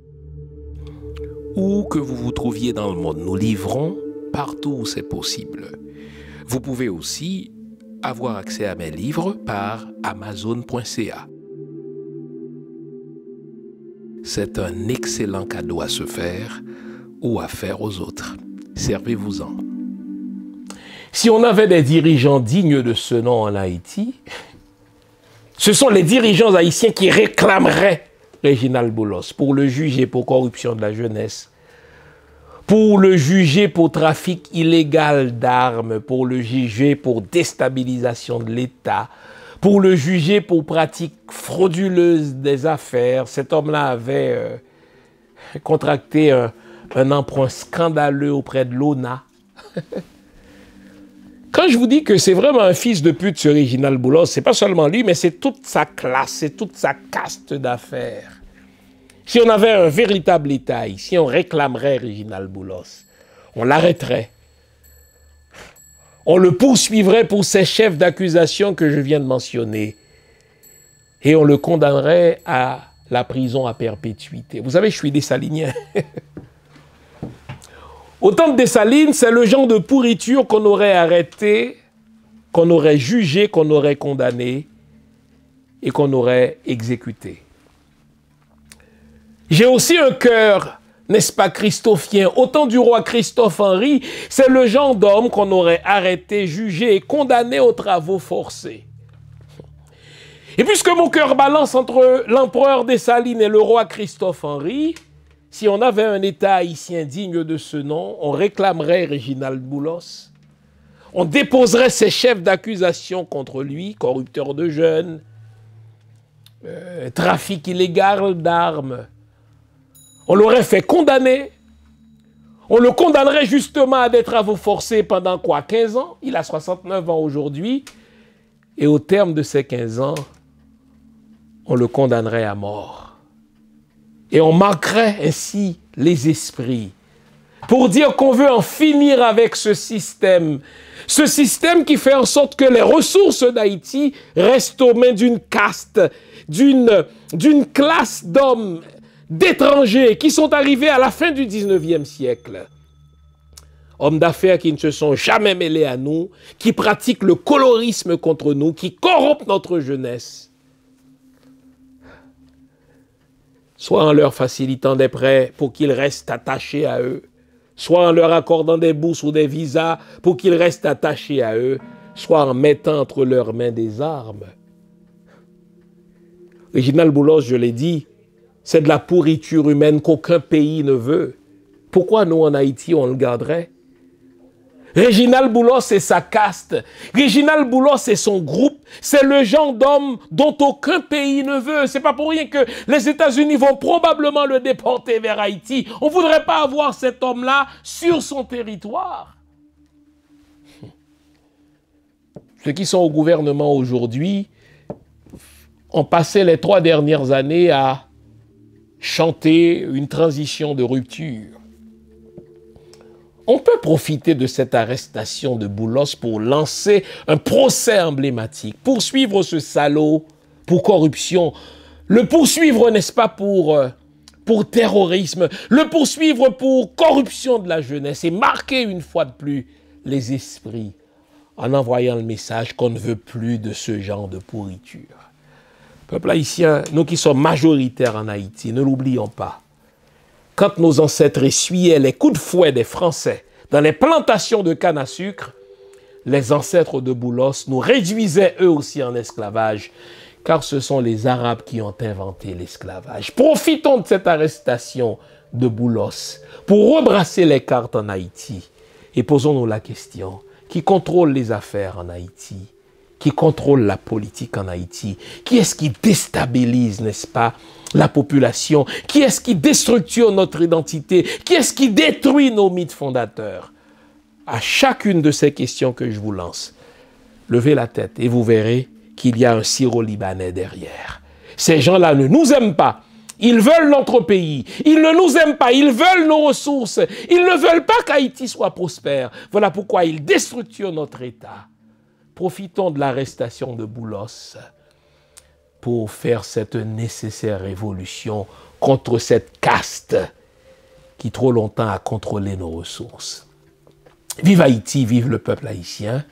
Où que vous vous trouviez dans le monde, nous livrons partout où c'est possible. Vous pouvez aussi avoir accès à mes livres par Amazon.ca. C'est un excellent cadeau à se faire ou à faire aux autres. Servez-vous-en. Si on avait des dirigeants dignes de ce nom en Haïti, ce sont les dirigeants haïtiens qui réclameraient Réginald Boulos pour le juger pour corruption de la jeunesse, pour le juger pour trafic illégal d'armes, pour le juger pour déstabilisation de l'État, pour le juger pour pratique frauduleuse des affaires. Cet homme-là avait contracté un emprunt scandaleux auprès de l'ONA. Quand je vous dis que c'est vraiment un fils de pute, ce Réginald Boulos, c'est pas seulement lui, mais c'est toute sa classe, c'est toute sa caste d'affaires. Si on avait un véritable État ici, on réclamerait Réginald Boulos. On l'arrêterait. On le poursuivrait pour ces chefs d'accusation que je viens de mentionner. Et on le condamnerait à la prison à perpétuité. Vous savez, je suis dessalinien. Au temps de Dessalines, c'est le genre de pourriture qu'on aurait arrêté, qu'on aurait jugé, qu'on aurait condamné et qu'on aurait exécuté. J'ai aussi un cœur, n'est-ce pas, christophien. Au temps du roi Christophe Henri, c'est le genre d'homme qu'on aurait arrêté, jugé et condamné aux travaux forcés. Et puisque mon cœur balance entre l'empereur Dessalines et le roi Christophe Henri, si on avait un État haïtien digne de ce nom, on réclamerait Réginald Boulos. On déposerait ses chefs d'accusation contre lui, corrupteur de jeunes, trafic illégal d'armes. On l'aurait fait condamner. On le condamnerait justement à des travaux forcés pendant quoi, 15 ans? Il a 69 ans aujourd'hui. Et au terme de ces 15 ans, on le condamnerait à mort. Et on marquerait ainsi les esprits pour dire qu'on veut en finir avec ce système qui fait en sorte que les ressources d'Haïti restent aux mains d'une caste, d'une classe d'hommes, d'étrangers qui sont arrivés à la fin du 19e siècle. Hommes d'affaires qui ne se sont jamais mêlés à nous, qui pratiquent le colorisme contre nous, qui corrompent notre jeunesse. Soit en leur facilitant des prêts pour qu'ils restent attachés à eux, soit en leur accordant des bourses ou des visas pour qu'ils restent attachés à eux, soit en mettant entre leurs mains des armes. Réginald Boulos, je l'ai dit, c'est de la pourriture humaine qu'aucun pays ne veut. Pourquoi nous, en Haïti, on le garderait? Réginald Boulos, c'est sa caste. Réginald Boulos, c'est son groupe. C'est le genre d'homme dont aucun pays ne veut. C'est pas pour rien que les États-Unis vont probablement le déporter vers Haïti. On ne voudrait pas avoir cet homme-là sur son territoire. Ceux qui sont au gouvernement aujourd'hui ont passé les 3 dernières années à chanter une transition de rupture. On peut profiter de cette arrestation de Boulos pour lancer un procès emblématique, poursuivre ce salaud pour corruption, le poursuivre, n'est-ce pas, pour terrorisme, le poursuivre pour corruption de la jeunesse et marquer une fois de plus les esprits en envoyant le message qu'on ne veut plus de ce genre de pourriture. Peuple haïtien, nous qui sommes majoritaires en Haïti, ne l'oublions pas. Quand nos ancêtres essuyaient les coups de fouet des Français dans les plantations de canne à sucre, les ancêtres de Boulos nous réduisaient eux aussi en esclavage, car ce sont les Arabes qui ont inventé l'esclavage. Profitons de cette arrestation de Boulos pour rebrasser les cartes en Haïti et posons-nous la question, qui contrôle les affaires en Haïti? Qui contrôle la politique en Haïti? Qui est-ce qui déstabilise, n'est-ce pas, la population? Qui est-ce qui déstructure notre identité? Qui est-ce qui détruit nos mythes fondateurs? À chacune de ces questions que je vous lance, levez la tête et vous verrez qu'il y a un Syro-Libanais derrière. Ces gens-là ne nous aiment pas. Ils veulent notre pays. Ils ne nous aiment pas. Ils veulent nos ressources. Ils ne veulent pas qu'Haïti soit prospère. Voilà pourquoi ils déstructurent notre État. Profitons de l'arrestation de Boulos pour faire cette nécessaire révolution contre cette caste qui trop longtemps a contrôlé nos ressources. Vive Haïti, vive le peuple haïtien.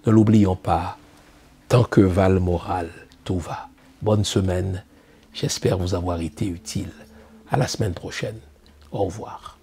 Ne l'oublions pas, tant que va le moral, tout va. Bonne semaine, j'espère vous avoir été utile. À la semaine prochaine. Au revoir.